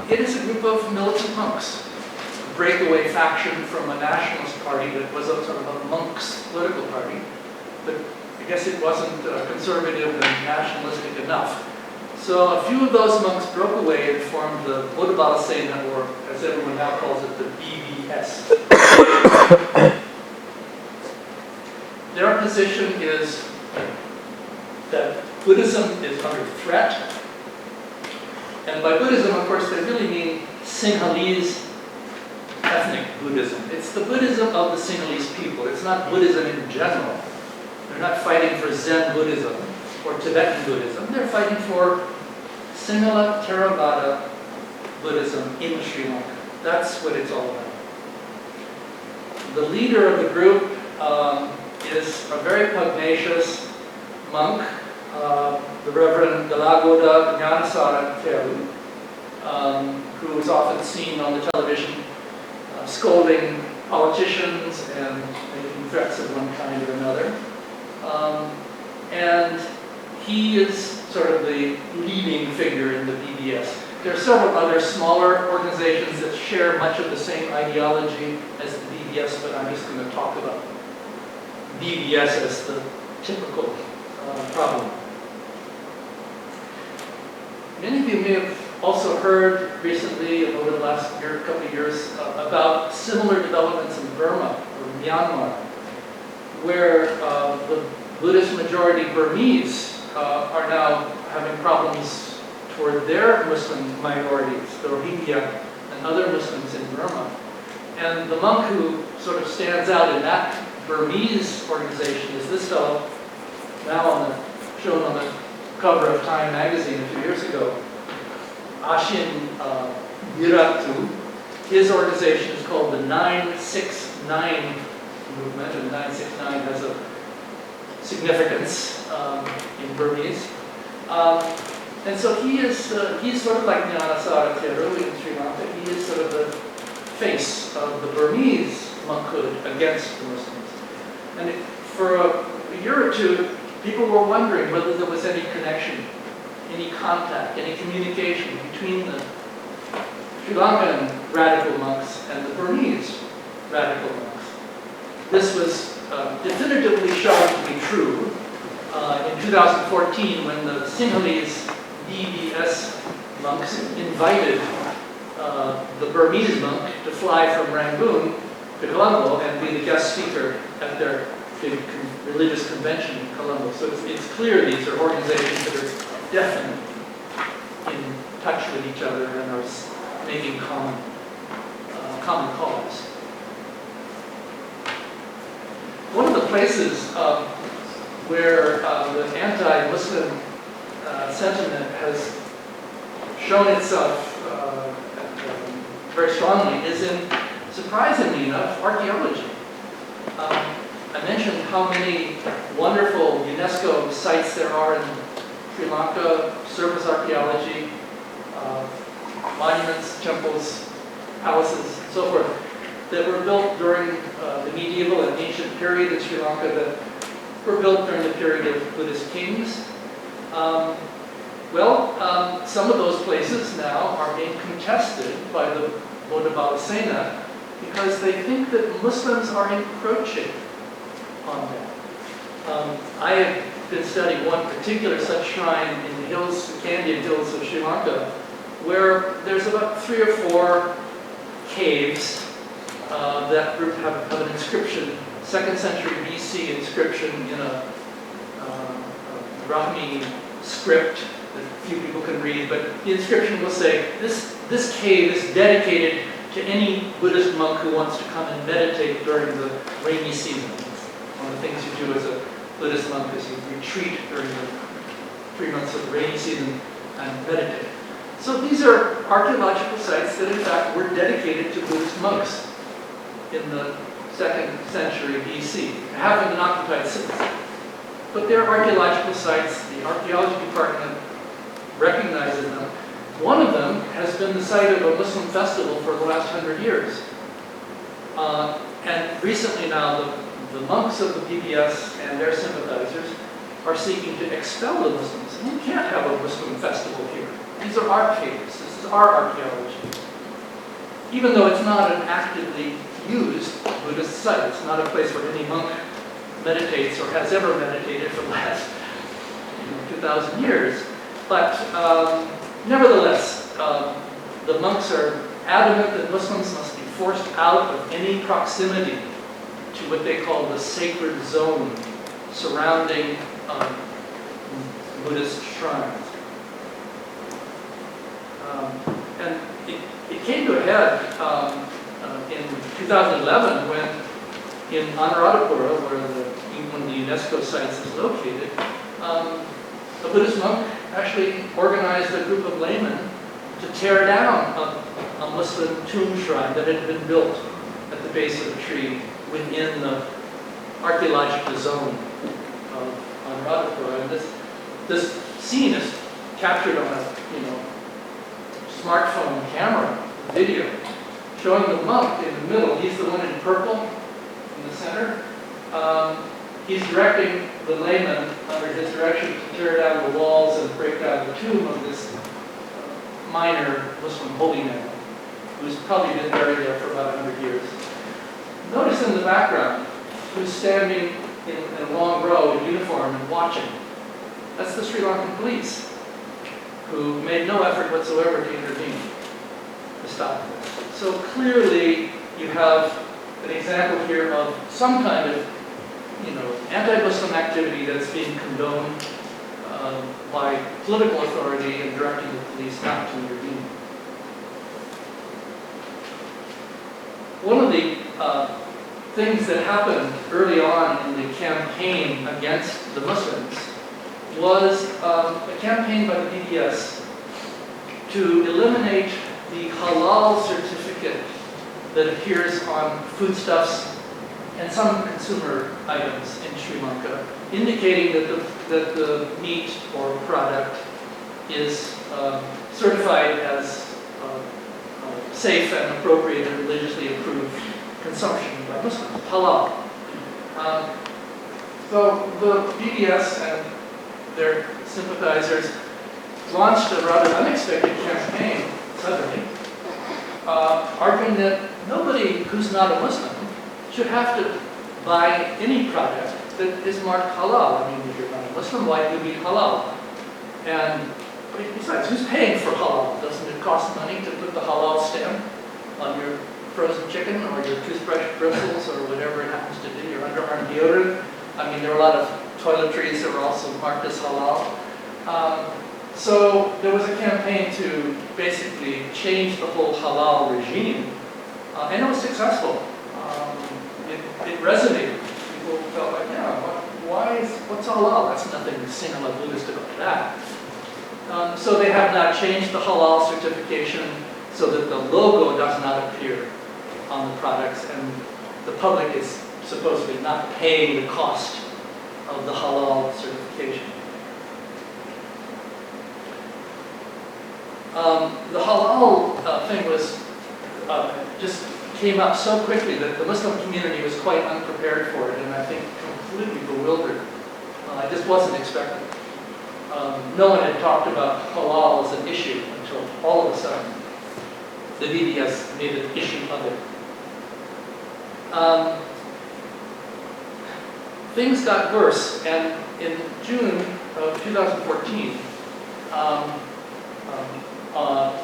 It is a group of militant monks, a breakaway faction from a nationalist party that was a sort of a monks' political party, but I guess it wasn't conservative and nationalistic enough. So a few of those monks broke away and formed the Bodu Bala Sena, or as everyone now calls it, the BBS. Their position is that Buddhism is under threat. And by Buddhism, of course, they really mean Sinhalese ethnic Buddhism. It's the Buddhism of the Sinhalese people. It's not Buddhism in general. They're not fighting for Zen Buddhism or Tibetan Buddhism. They're fighting for Sinhala Theravada Buddhism in Sri Lanka. That's what it's all about. The leader of the group is a very pugnacious monk, the Reverend Galagoda Gnanasara Teru, who is often seen on the television scolding politicians and making threats of one kind or another. And he is sort of the leading figure in the BBS. There are several other smaller organizations that share much of the same ideology as the BBS, but I'm just going to talk about BBS as the typical problem. Many of you may have also heard recently, over the last year, couple of years, about similar developments in Burma or Myanmar. where the Buddhist majority Burmese are now having problems toward their Muslim minorities, the Rohingya and other Muslims in Burma. And the monk who sort of stands out in that Burmese organization is this fellow, now shown on the cover of Time magazine a few years ago, Ashin Biratu. His organization is called the 969 movement, and 969 has a significance in Burmese. And so he's sort of like Jnanasara Theru in Sri Lanka. He is sort of the face of the Burmese monkhood against the Muslims. And for a year or two, people were wondering whether there was any connection, any contact, any communication between the Sri Lankan radical monks and the Burmese radical monks. This was definitively shown to be true in 2014 when the Sinhalese DBS monks invited the Burmese monk to fly from Rangoon to Colombo and be the guest speaker at their big religious convention in Colombo. So it's clear these are organizations that are definitely in touch with each other and are making common cause. One of the places where the anti-Muslim sentiment has shown itself very strongly is in, surprisingly enough, archaeology. I mentioned how many wonderful UNESCO sites there are in Sri Lanka, surface archaeology, monuments, temples, palaces, and so forth, that were built during the medieval and ancient period in Sri Lanka, that were built during the period of Buddhist kings. Some of those places now are being contested by the Bodu Bala Sena because they think that Muslims are encroaching on them. I have been studying one particular such shrine in the hills, the Kandyan hills of Sri Lanka, where there's about 3 or 4 caves that group have an inscription, 2nd century BC inscription in a Brahmi script that few people can read, but the inscription will say, this cave is dedicated to any Buddhist monk who wants to come and meditate during the rainy season. One of the things you do as a Buddhist monk is you retreat during the 3 months of the rainy season and meditate. So these are archaeological sites that in fact were dedicated to Buddhist monks in the 2nd century BC, haven't been occupied since. But they're archaeological sites. The archaeology department recognizes them. One of them has been the site of a Muslim festival for the last 100 years. And recently now, the monks of the PBS and their sympathizers are seeking to expel the Muslims. And you can't have a Muslim festival here. These are our caves. This is our archaeology. Even though it's not an actively used Buddhist site. It's not a place where any monk meditates or has ever meditated for the last 2,000 years. But nevertheless, the monks are adamant that Muslims must be forced out of any proximity to what they call the sacred zone surrounding Buddhist shrines. And it came to a head in 2011 when in Anuradhapura, where one of the UNESCO sites is located, a Buddhist monk actually organized a group of laymen to tear down a Muslim tomb shrine that had been built at the base of the tree within the archaeological zone of Anuradhapura. And this scene is captured on a smartphone camera video, showing the monk in the middle. He's the one in purple in the center. He's directing the laymen under his direction to tear down the walls and break down the tomb of this minor Muslim holy man, who's probably been buried there for about 100 years. Notice in the background who's standing in a long row in uniform and watching. That's the Sri Lankan police, who made no effort whatsoever to intervene, to stop this. So clearly you have an example here of some kind of anti-Muslim activity that's being condoned by political authority and directing the police not to intervene. One of the things that happened early on in the campaign against the Muslims was a campaign by the BDS to eliminate the halal certificate that appears on foodstuffs and some consumer items in Sri Lanka, indicating that the meat or product is certified as safe and appropriate and religiously approved consumption by Muslims, halal. So the BDS and their sympathizers launched a rather unexpected campaign suddenly, arguing that nobody who's not a Muslim should have to buy any product that is marked halal. I mean, if you're not a Muslim, why do you eat halal? And besides, who's paying for halal? Doesn't it cost money to put the halal stamp on your frozen chicken or your toothbrush bristles or whatever it happens to be, your underarm deodorant? I mean, there are a lot of toiletries that were also marked as halal. So there was a campaign to basically change the whole halal regime, and it was successful. It resonated. People felt like, yeah, what's halal? That's nothing Sinhala Buddhist about that. So they have not changed the halal certification so that the logo does not appear on the products, and the public is supposedly not paying the cost of the halal certification. The halal thing was just came up so quickly that the Muslim community was quite unprepared for it, and I think completely bewildered. I just wasn't expecting. No one had talked about halal as an issue until all of a sudden the BDS made an issue of it. Things got worse, and in June of 2014,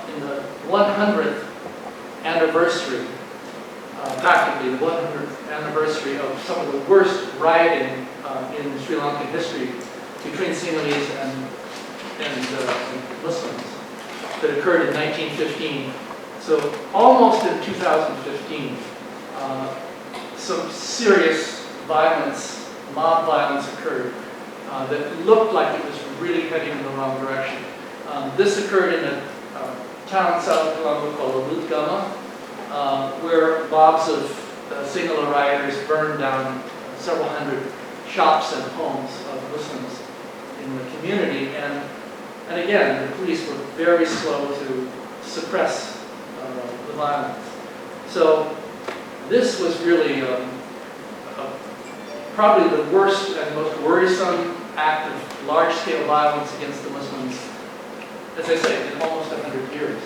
in the 100th anniversary, practically the 100th anniversary of some of the worst rioting in Sri Lankan history between Sinhalese and Muslims that occurred in 1915. So almost in 2015, some serious violence, mob violence occurred that looked like it was really heading in the wrong direction. This occurred in a town south of Colombo called Lund, where mobs of Sinhala rioters burned down several hundred shops and homes of Muslims in the community. And again, the police were very slow to suppress the violence. So this was really probably the worst and most worrisome act of large-scale violence against the Muslims, as I say, in almost 100 years.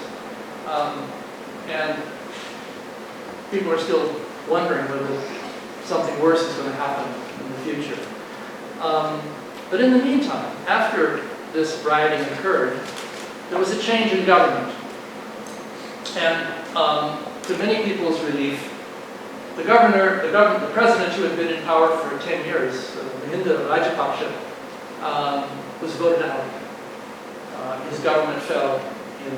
And people are still wondering whether something worse is going to happen in the future. But in the meantime, after this rioting occurred, there was a change in government. And to many people's relief, the president who had been in power for 10 years, Mahinda Rajapaksa, was voted out. His government fell in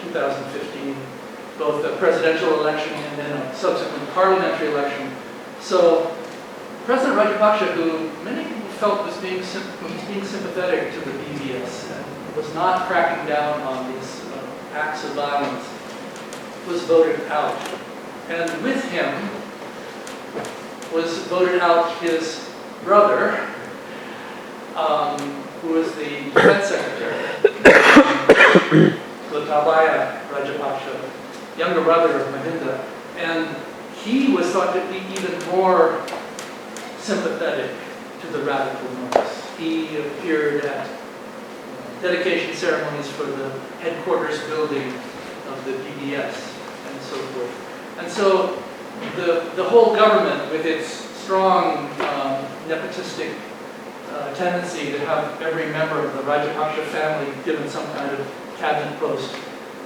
2015, both the presidential election and then a subsequent parliamentary election. So President Rajapaksa, who many people felt was being sympathetic to the BDS and was not cracking down on these acts of violence, was voted out. And with him was voted out his brother, who was the defense secretary, Gotabaya Rajapaksa, younger brother of Mahinda. And he was thought to be even more sympathetic to the radical monks. He appeared at dedication ceremonies for the headquarters building of the BDS and so forth. And so the whole government, with its strong nepotistic tendency to have every member of the Rajapaksa family given some kind of cabinet post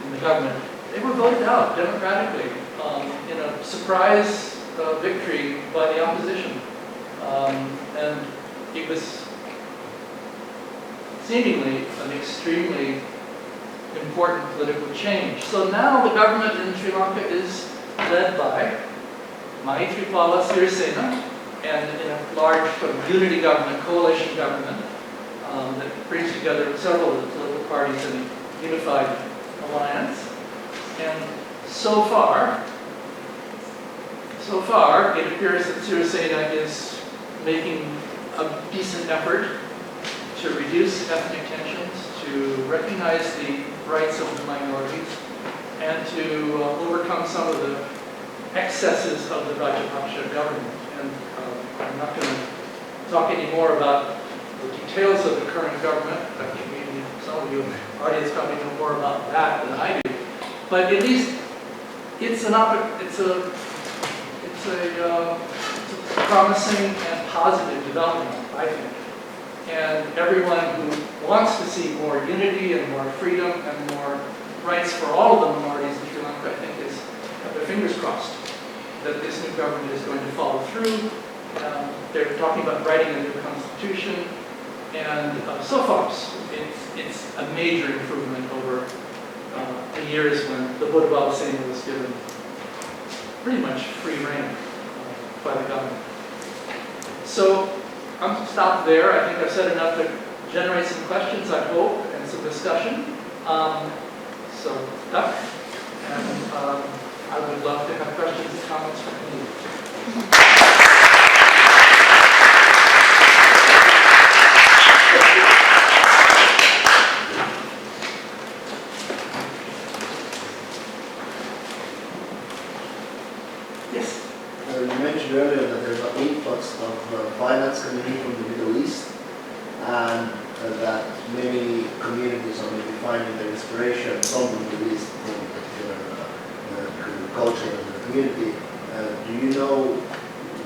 in the government, they were voted out democratically in a surprise victory by the opposition. And it was seemingly an extremely important political change. So now the government in Sri Lanka is led by Bodu Bala Sena, and in a large sort of unity government, coalition government, that brings together several of the political parties in a unified alliance. And so far, it appears that Sri Lanka is making a decent effort to reduce ethnic tensions, to recognize the rights of the minorities, and to overcome some of the excesses of the Rajapaksa government. And I'm not going to talk any more about the details of the current government. I think maybe some of you in the audience probably know more about that than I do. But at least it's a promising and positive development, I think. And everyone who wants to see more unity and more freedom and more rights for all of the minorities in Sri Lanka, I think, have their fingers crossed that this new government is going to follow through. They're talking about writing a new constitution, and so far it's a major improvement over the years when the Bodu Bala Sena was given pretty much free rein by the government. So I'm going to stop there. I think I've said enough to generate some questions, I hope, and some discussion. So, Duck, and I would love to have questions and comments from you. Yes? You mentioned earlier that there's an influx of finance coming in from the Middle East, and that many communities are maybe finding their inspiration from the Middle East, from the culture and the community. Do you know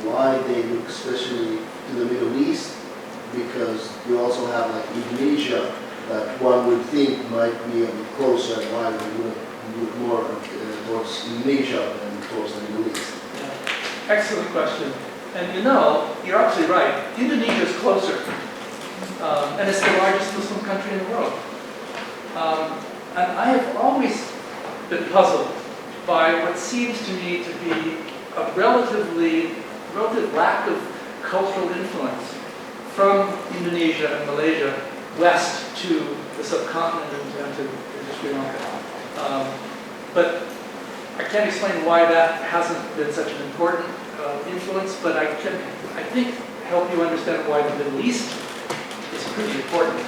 why they look especially to the Middle East? Because you also have like Indonesia that one would think might be a bit closer, and why we would look more towards Indonesia than towards the Middle East. Excellent question. And you know, you're absolutely right. Indonesia is closer. And it's the largest Muslim country in the world. And I have always been puzzled by what seems to me to be a relative lack of cultural influence from Indonesia and Malaysia west to the subcontinent and to Sri Lanka. But I can't explain why that hasn't been such an important influence, but I think, help you understand why the Middle East is pretty important.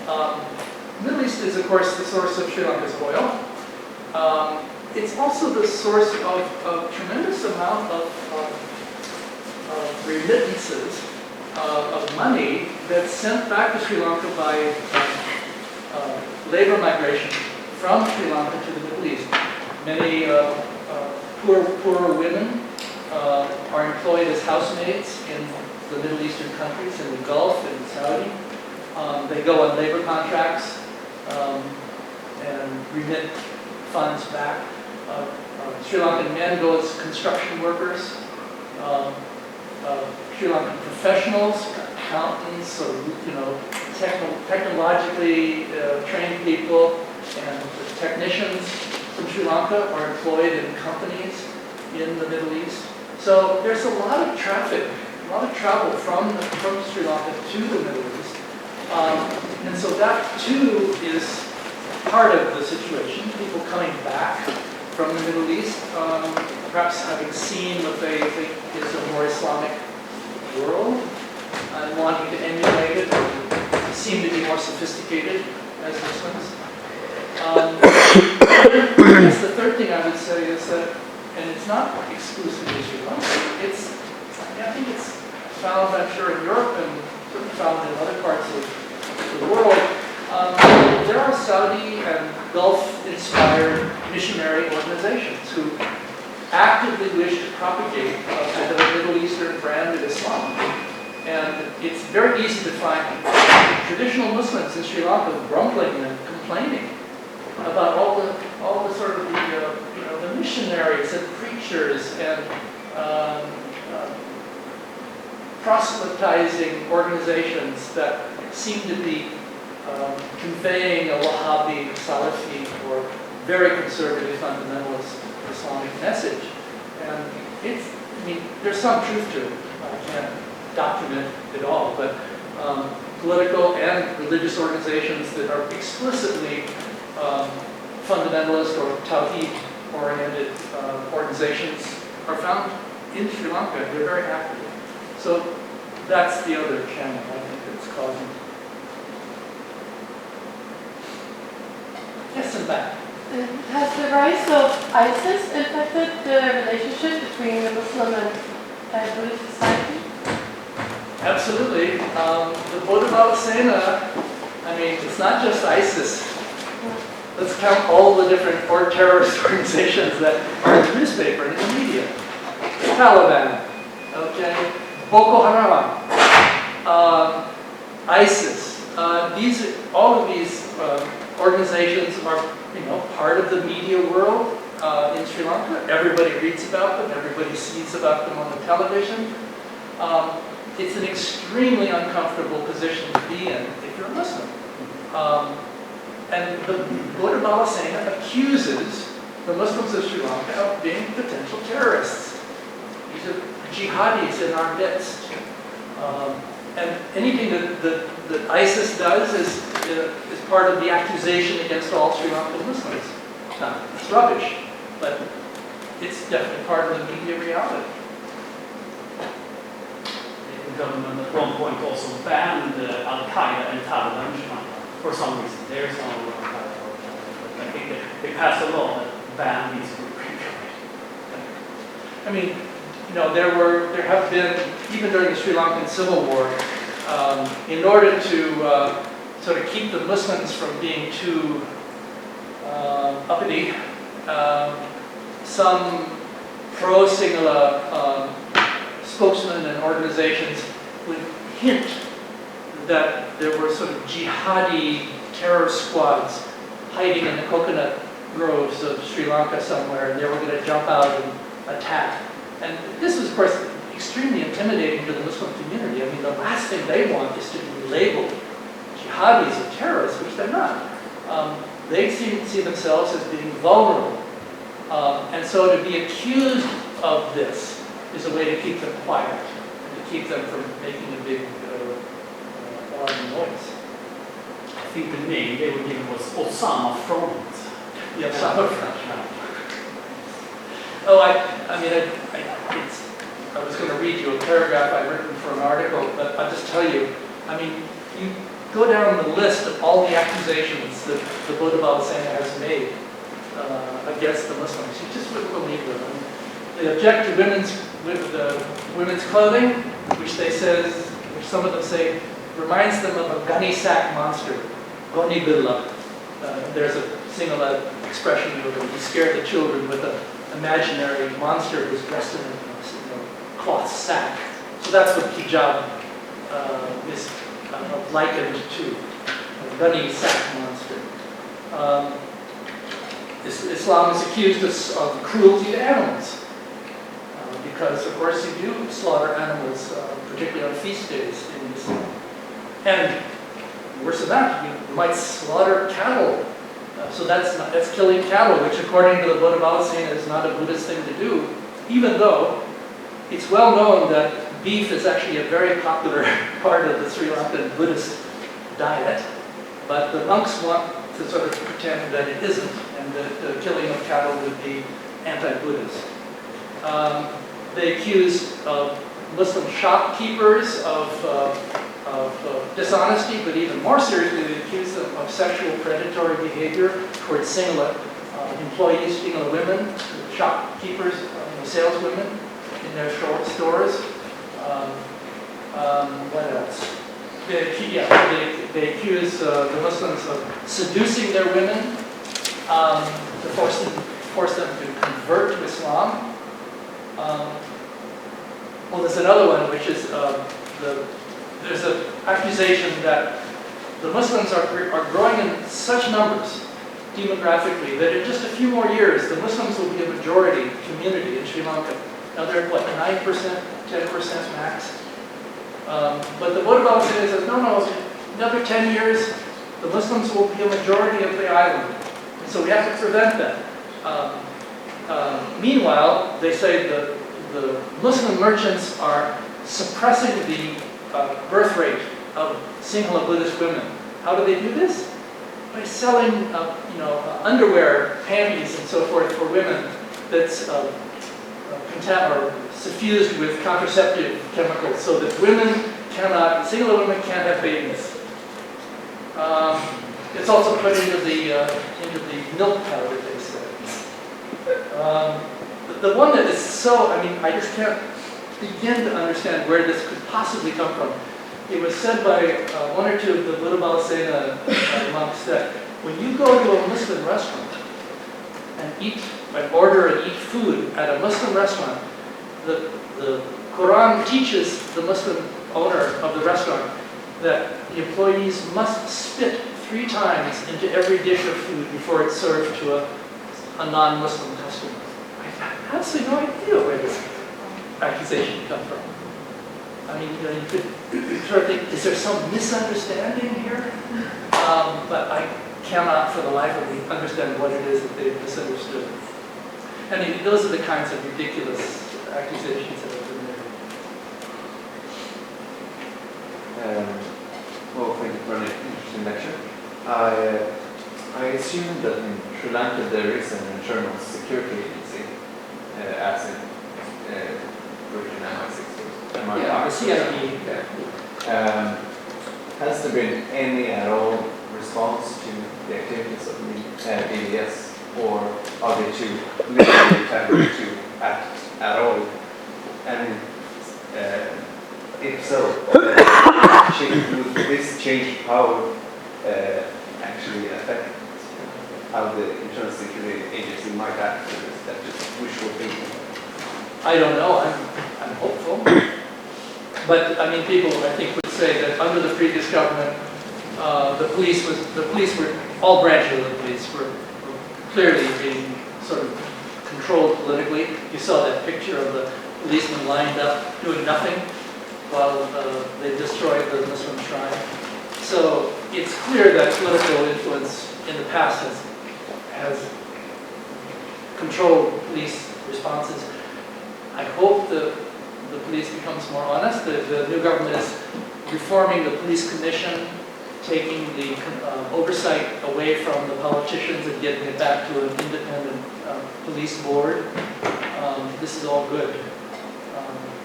The Middle East is, of course, the source of Sri Lanka's oil. It's also the source of a tremendous amount of remittances of money that's sent back to Sri Lanka by labor migration from Sri Lanka to the Middle East. Many poorer women are employed as housemaids in the Middle Eastern countries, in the Gulf, in Saudi. They go on labor contracts and remit funds back. Sri Lankan men go as construction workers. Sri Lankan professionals, accountants, or technologically trained people, and technicians from Sri Lanka are employed in companies in the Middle East. So there's a lot of traffic, a lot of travel from Sri Lanka to the Middle East. And so that too is part of the situation. People coming back from the Middle East, perhaps having seen what they think is a more Islamic world and wanting to emulate it, or seem to be more sophisticated as Muslims. Yes, the third thing I would say is that, and it's not exclusively Sri Lanka, I think it's found, I'm sure, in Europe and certainly found in other parts of the world. There are Saudi and Gulf-inspired missionary organizations who actively wish to propagate the Middle Eastern brand of Islam. And it's very easy to find traditional Muslims in Sri Lanka grumbling and complaining about all the sort of the missionaries and preachers and proselytizing organizations that seem to be conveying a Wahhabi, Salafi, or very conservative fundamentalist Islamic message. And there's some truth to it. I can't document it all, but political and religious organizations that are explicitly fundamentalist or Tawhid-oriented organizations are found in Sri Lanka. They're very active. So that's the other channel I think that's causing. Yes, and back. Has the rise of ISIS affected the relationship between the Muslim and Buddhist society? Absolutely. The Bodu Bala Sena, it's not just ISIS. Let's count all the different terrorist organizations that are in the newspaper and in the media. The Taliban, okay, Boko Haram, ISIS. All of these organizations are, part of the media world in Sri Lanka. Everybody reads about them. Everybody sees about them on the television. It's an extremely uncomfortable position to be in if you're a Muslim. And the Bodu Bala Sena accuses the Muslims of Sri Lanka of being potential terrorists. These are jihadis in our midst. And anything that ISIS does is part of the accusation against all Sri Lankan Muslims. Now, it's rubbish, but it's definitely part of the media reality. The government at one point also banned Al-Qaeda and Taliban in Sri Lanka for some reason. There's no Al-Qaeda or Taliban, but I think they passed a law that banned these groups. There have been, even during the Sri Lankan Civil War, in order to sort of keep the Muslims from being too uppity, some pro-Sinhala spokesmen and organizations would hint that there were sort of jihadi terror squads hiding in the coconut groves of Sri Lanka somewhere, and they were going to jump out and attack. And this was, of course, extremely intimidating to the Muslim community. The last thing they want is to be labeled jihadis or terrorists, which they're not. They see themselves as being vulnerable. And so to be accused of this is a way to keep them quiet, and to keep them from making a big alarming noise. I think the name they were given was Osama Front. Yeah, Osama Front. I was going to read you a paragraph I've written for an article, but I'll just tell you, you go down the list of all the accusations that the Bodu Bala Sena has made against the Muslims. You just wouldn't believe them. They object to women's clothing, which some of them say reminds them of a gunny sack monster, Goni Billa. There's a Sinhala expression where you scare the children with an imaginary monster who's dressed in a cloth sack. So that's what hijab is likened to, a gunny sack monster. Islam is accused of cruelty to animals. Because, of course, you do slaughter animals, particularly on feast days in Islam. And worse than that, you might slaughter cattle. So that's killing cattle, which according to the Bodu Bala Sena is not a Buddhist thing to do, even though it's well known that beef is actually a very popular part of the Sri Lankan Buddhist diet. But the monks want to sort of pretend that it isn't, and that the killing of cattle would be anti-Buddhist. They accuse Muslim shopkeepers of dishonesty, but even more seriously, they accuse them of sexual predatory behavior towards Sinhala employees, Sinhala women, shopkeepers, saleswomen in their stores. What else? They accuse the Muslims of seducing their women to force them to convert to Islam. There's another one, which is there's an accusation that the Muslims are growing in such numbers demographically that in just a few more years the Muslims will be a majority community in Sri Lanka. Now they're at what, 9%, 10% max? But the Bodu Bala Sena says, no, another 10 years, the Muslims will be a majority of the island. And so we have to prevent that. Meanwhile, they say the Muslim merchants are suppressing the birth rate of Sinhala Buddhist women. How do they do this? By selling, underwear, panties, and so forth for women that's or suffused with contraceptive chemicals, so that Sinhala women can't have babies. It's also put into the milk powder, they say. The one that is so, I just can't begin to understand where this could possibly come from. It was said by one or two of the Bodu Bala Sena monks that when you go to a Muslim restaurant and order and eat food at a Muslim restaurant, the Quran teaches the Muslim owner of the restaurant that the employees must spit 3 times into every dish of food before it's served to a non-Muslim customer. I have absolutely no idea where this accusation comes from. You could sort of think, is there some misunderstanding here? But I cannot for the life of me understand what it is that they've misunderstood. Those are the kinds of ridiculous accusations that have been made. Well, thank you for an interesting lecture. I assume that in Sri Lanka there is an internal security agency, as in British MI6. Yeah, the CID. Has there been any at all response to the activities of the BDS, or are they too literally intended to act at all? And if so, would this change power actually affect how the internal security agency might act? Or is that just wishful thinking? I don't know. I'm hopeful. But people, I think, would say that under the previous government, the police were, all branches of the police were clearly being sort of controlled politically. You saw that picture of the policemen lined up doing nothing while they destroyed the Muslim shrine. So it's clear that political influence in the past has controlled police responses. I hope the police becomes more honest. The new government is reforming the police commission, taking the oversight away from the politicians and getting it back to an independent police board. This is all good.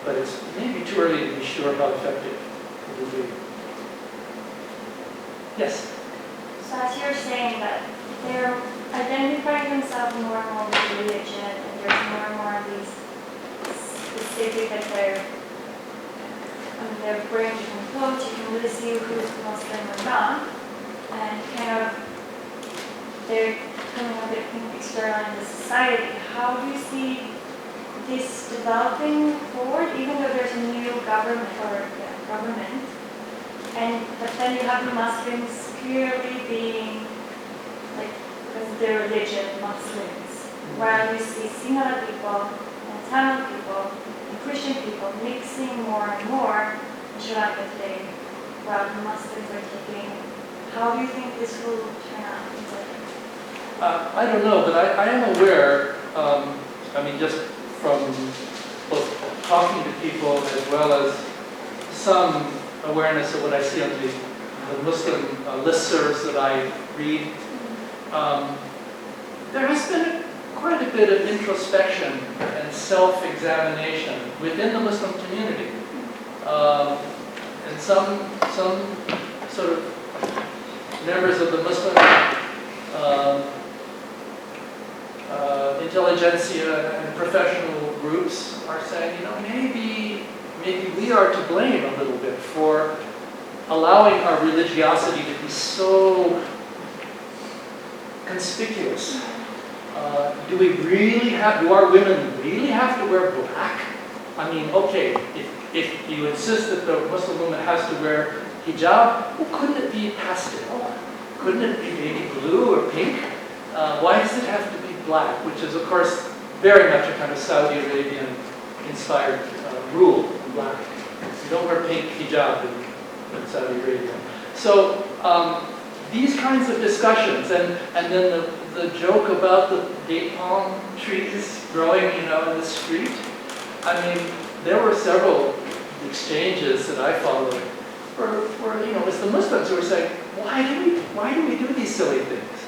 But it's maybe too early to be sure how effective it will be. Yes? So as you're saying that they're identifying themselves more and more with religion, and there's more and more of these specific that they're wearing different clothes, you can really see who's Muslim or not, and they're coming a bit external in the society. How do you see this developing forward, even though there's a new government, but then you have the Muslims clearly being, because their religion, Muslims, while you see Sinhala people and Tamil people and Christian people mixing more and more in Sri Lanka today, while the Muslims are taking. How do you think this will turn out? I don't know, but I am aware, just from both talking to people as well as some awareness of what I see on the Muslim listservs that I read, there has been quite a bit of introspection and self-examination within the Muslim community. And some sort of members of the Muslim intelligentsia and professional groups are saying, maybe we are to blame a little bit for allowing our religiosity to be so conspicuous. Do our women really have to wear black? Okay, if you insist that the Muslim woman has to wear hijab, well, couldn't it be pastel? Couldn't it be maybe blue or pink? Why does it have to be black? Which is, of course, very much a kind of Saudi Arabian inspired rule in black. You don't wear pink hijab in Saudi Arabia. So these kinds of discussions, and then the joke about the date palm trees growing, in the street. I mean, there were several exchanges that I followed where it's the Muslims who were saying, why do we do these silly things?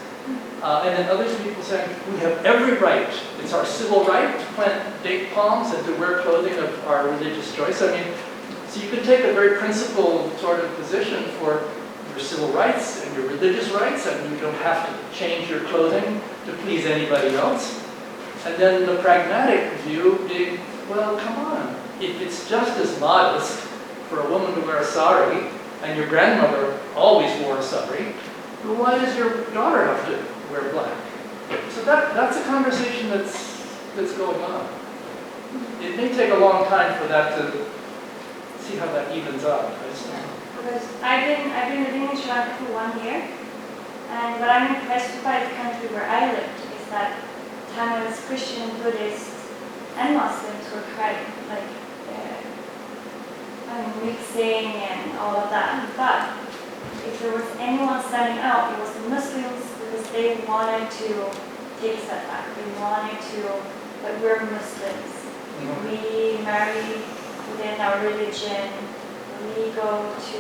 And then other people saying, we have every right, it's our civil right to plant date palms and to wear clothing of our religious choice. I mean, so you could take a very principled sort of position for your civil rights and your religious rights, and you don't have to change your clothing to please anybody else. And then the pragmatic view being, well, come on, if it's just as modest for a woman to wear a sari, and your grandmother always wore a sari, well, why does your daughter have to wear black? So that's a conversation that's going on. It may take a long time for that to see how that evens out. Because I've been living in Sri Lanka for 1 year, and what I'm impressed by the country where I lived is that Tamils, Christian, Buddhists, and Muslims were quite mixing and all of that. But if there was anyone standing out, it was the Muslims, because they wanted to take a step back. They wanted to, but we're Muslims. We marry within our religion. We go to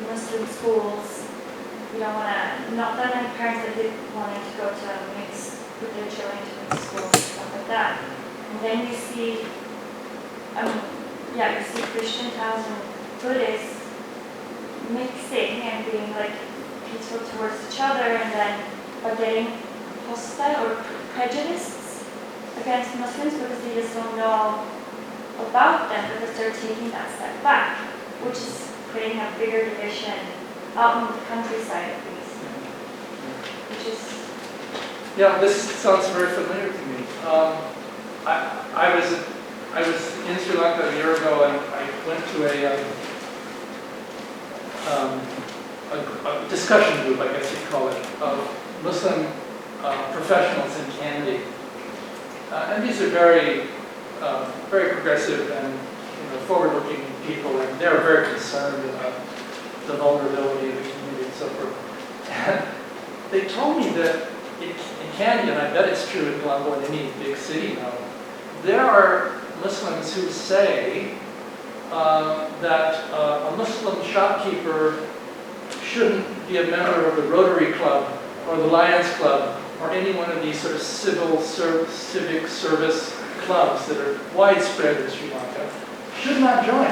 Muslim schools. We don't want to, not that many parents that did wanting to go to mix with their children to mixed schools and stuff like that. And then you see, you see Christian towns and Buddhists mixing and being peaceful towards each other, and then are getting hostile or prejudiced against Muslims because they just don't know about them, because they're taking that step back, which is creating a bigger division out in the countryside at least. Which is... Yeah, this sounds very familiar to me. I was in Sri Lanka a year ago, and I went to a discussion group, I guess you'd call it, of Muslim professionals in candy. And these are very progressive and forward-looking people, and they're very concerned about the vulnerability of the community and so forth. And they told me that in Candy, and I bet it's true in Colombo and any big city now, there are Muslims who say that a Muslim shopkeeper shouldn't be a member of the Rotary Club or the Lions Club or any one of these sort of civic service clubs that are widespread in Sri Lanka, should not join.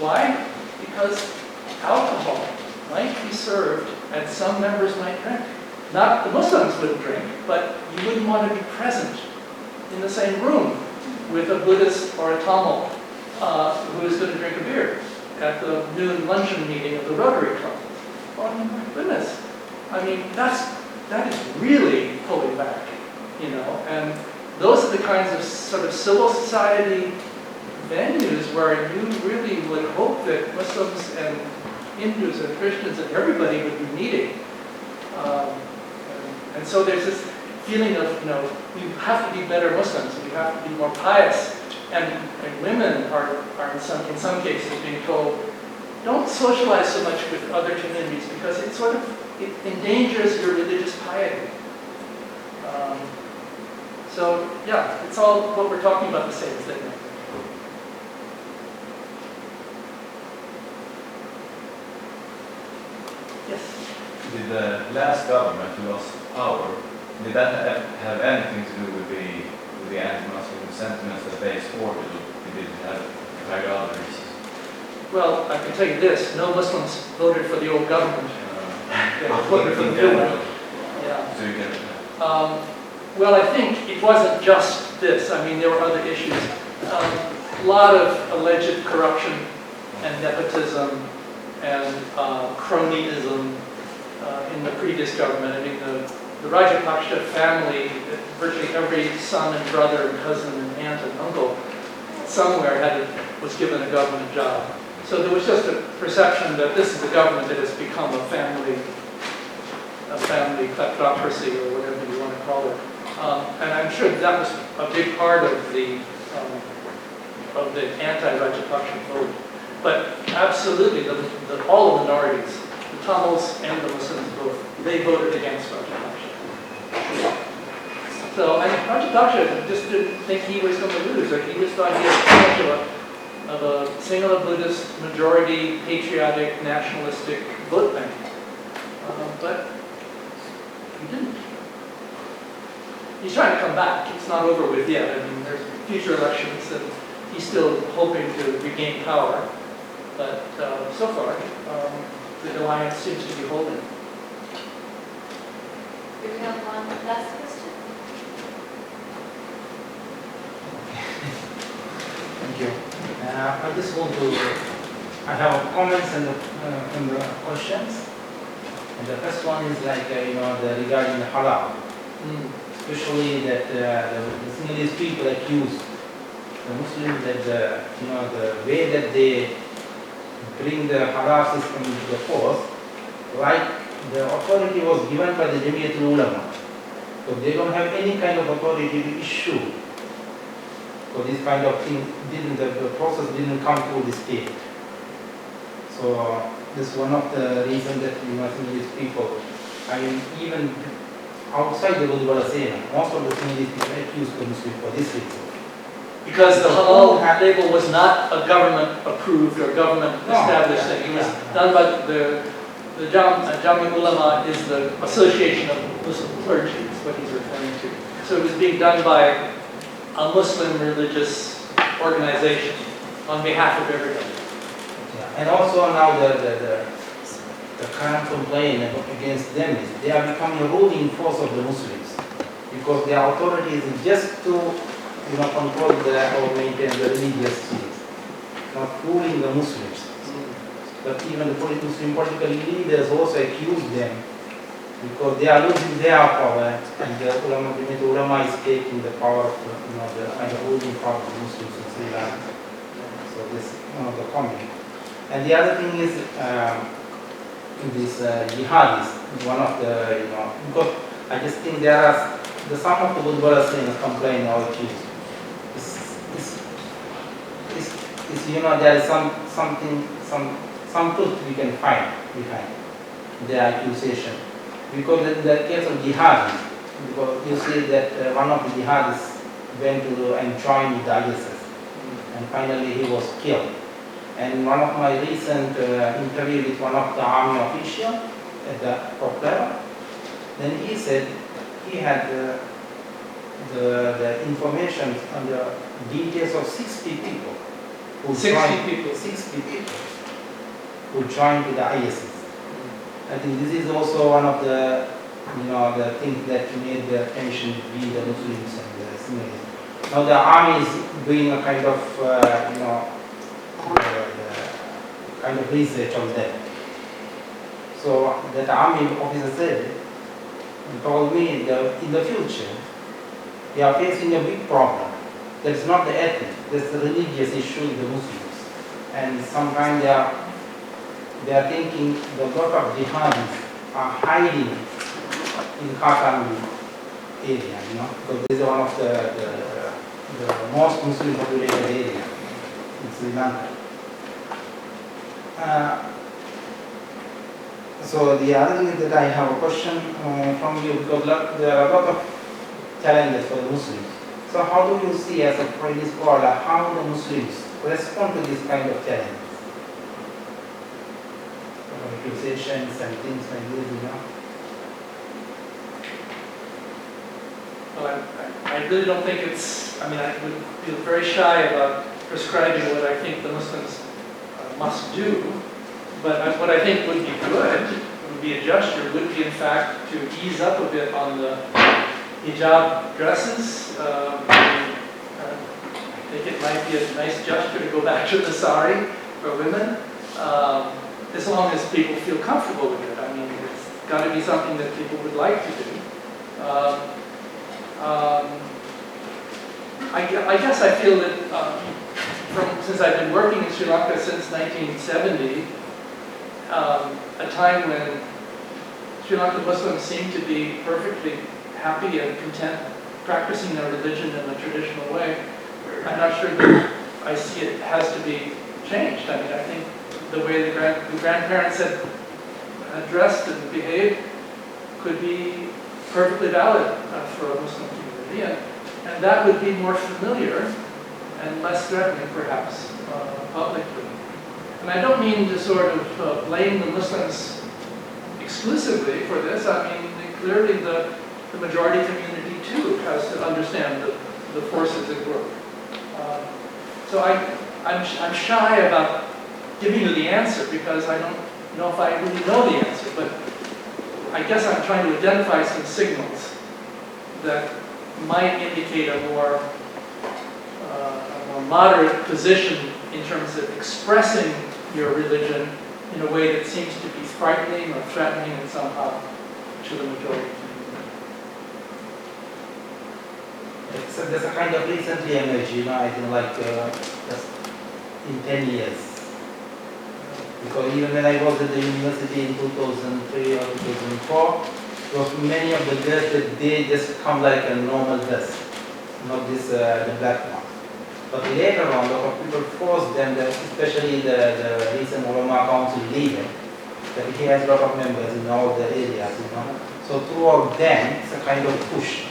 Why? Because alcohol might be served and some members might drink. Not the Muslims wouldn't drink, but you wouldn't want to be present in the same room with a Buddhist or a Tamil who is going to drink a beer at the noon luncheon meeting of the Rotary Club. Oh my goodness. I mean, that is really pulling back, and those are the kinds of sort of civil society venues where you really would hope that Muslims and Hindus and Christians and everybody would be meeting. And so there's this feeling of, we have to be better Muslims, we have to be more pious. And women are in some cases being told, don't socialize so much with other communities because it endangers your religious piety. So yeah, it's all what we're talking about, the same thing. Yes? Did the last government who lost power, did that have anything to do with the anti-Muslim sentiments that they exported, or did it have other reasons? Well, I can tell you this, no Muslims voted for the old government. They voted for the new one. Yeah. So you get it. Well, I think it wasn't just this. I mean, there were other issues. A lot of alleged corruption and nepotism and cronyism in the previous government. I mean, the Rajapaksa family, virtually every son and brother and cousin and aunt and uncle somewhere was given a government job. So there was just a perception that this is a government that has become a family kleptocracy, or whatever you want to call it. And I'm sure that was a big part of the anti-Rajapaksa vote. But absolutely, all the minorities, the Tamils and the Muslims both, they voted against Rajapaksa. So, and Rajapaksa just didn't think he was going to lose, or he just thought he had too much of a Sinhala Buddhist majority, patriotic, nationalistic vote bank. But he didn't. He's trying to come back. It's not over with yet. I mean, there's future elections, and he's still hoping to regain power. But so far, the alliance seems to be holding. Do we have one last question? Thank you. I just want to, I have comments and the questions. And the first one is like, regarding the halal. Especially that the Sinhalese people accuse the Muslims that the way that they bring the halal system into the force, like the authority was given by the Jamiatul Ulama. So they don't have any kind of authority to issue. So this kind of thing the process didn't come through the state. So this is one of the reasons that Sinhalese people, I mean, even outside the Bodu Bala Sena, most of the Sinhalese people accuse the Muslims for this reason. Because the halal label was not a government approved or government established thing. It was done by the Jami Ulama is the association of Muslim clergy, is what he's referring to. So it was being done by a Muslim religious organization on behalf of everybody. Yeah. And also now the current complaint against them is they are becoming a ruling force of the Muslims because their authority is just to control or maintain the religious things, not ruling the Muslims. But even the Muslim political leaders also accuse them because they are losing their power, and the ulama is taking the power of the kind of ruling power of the Muslims in Sri Lanka. So this is one of the comment. And the other thing is this jihadis, one of the because I just think there are some of the Bodu Bala Sena complain or accuse. There is some truth we can find behind the accusation. Because in the case of jihadis, because you see that one of the jihadis went to and joined the ISIS, and finally he was killed. And one of my recent interview with one of the army official at the top level, then he said he had the information on the details of 60 people who 60 people who joined to the ISIS. I think this is also one of the the things that made the tension between the Muslims and the Sinhalese. Now the army is doing a kind of kind of research on that. So that army officer said, told me that in the future we are facing a big problem. That's not the ethnic, that's the religious issue with the Muslims. And sometimes they are thinking that a lot of jihadis are hiding in Khatami area, because this is one of the most Muslim populated area in Sri Lanka. So the other thing is that I have a question from you, because there are a lot of challenges for the Muslims. So how do you see as a Buddhist scholar how the Muslims respond to this kind of challenges? Accusations and things like this, Well, I really don't think it's, I would feel very shy about prescribing what I think the Muslims must do, but what I think would be good, would be a gesture, would be in fact to ease up a bit on the hijab dresses. I think it might be a nice gesture to go back to the sari for women, as long as people feel comfortable with it. It's got to be something that people would like to do. I guess I feel that since I've been working in Sri Lanka since 1970, a time when Sri Lankan Muslims seem to be perfectly happy and content practicing their religion in a traditional way, I'm not sure that I see it has to be changed. I mean, I think the way the grandparents had dressed and behaved could be perfectly valid for a Muslim community, and that would be more familiar and less threatening, perhaps, publicly. And I don't mean to sort of blame the Muslims exclusively for this. I mean, clearly the majority community too has to understand the forces at work. So I'm shy about giving you the answer because I don't know if I really know the answer, but I guess I'm trying to identify some signals that might indicate a more moderate position in terms of expressing your religion in a way that seems to be frightening or threatening in somehow to the majority community. There's a kind of recently emerged, I think just in 10 years. Because even when I was at the university in 2003 or 2004, because many of the girls that they just come like a normal dress, not this the black one. But later on, a lot of people forced them, especially the recent Ulama Council leader, that he has a lot of members in all the areas, So throughout them, it's a kind of push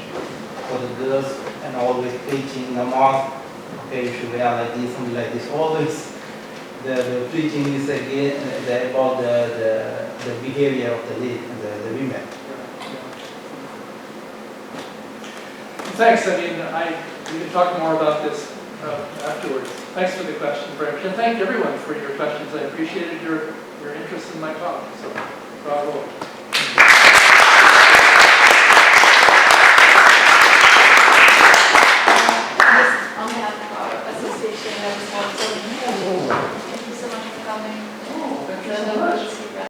for the girls and always preaching in the mosque, okay, you should wear like this, something like this. Always the preaching is again about the behavior of the women. Thanks. I mean, we can talk more about this afterwards. Thanks for the question, Brent. And thank everyone for your questions. I appreciated your interest in my talk. So.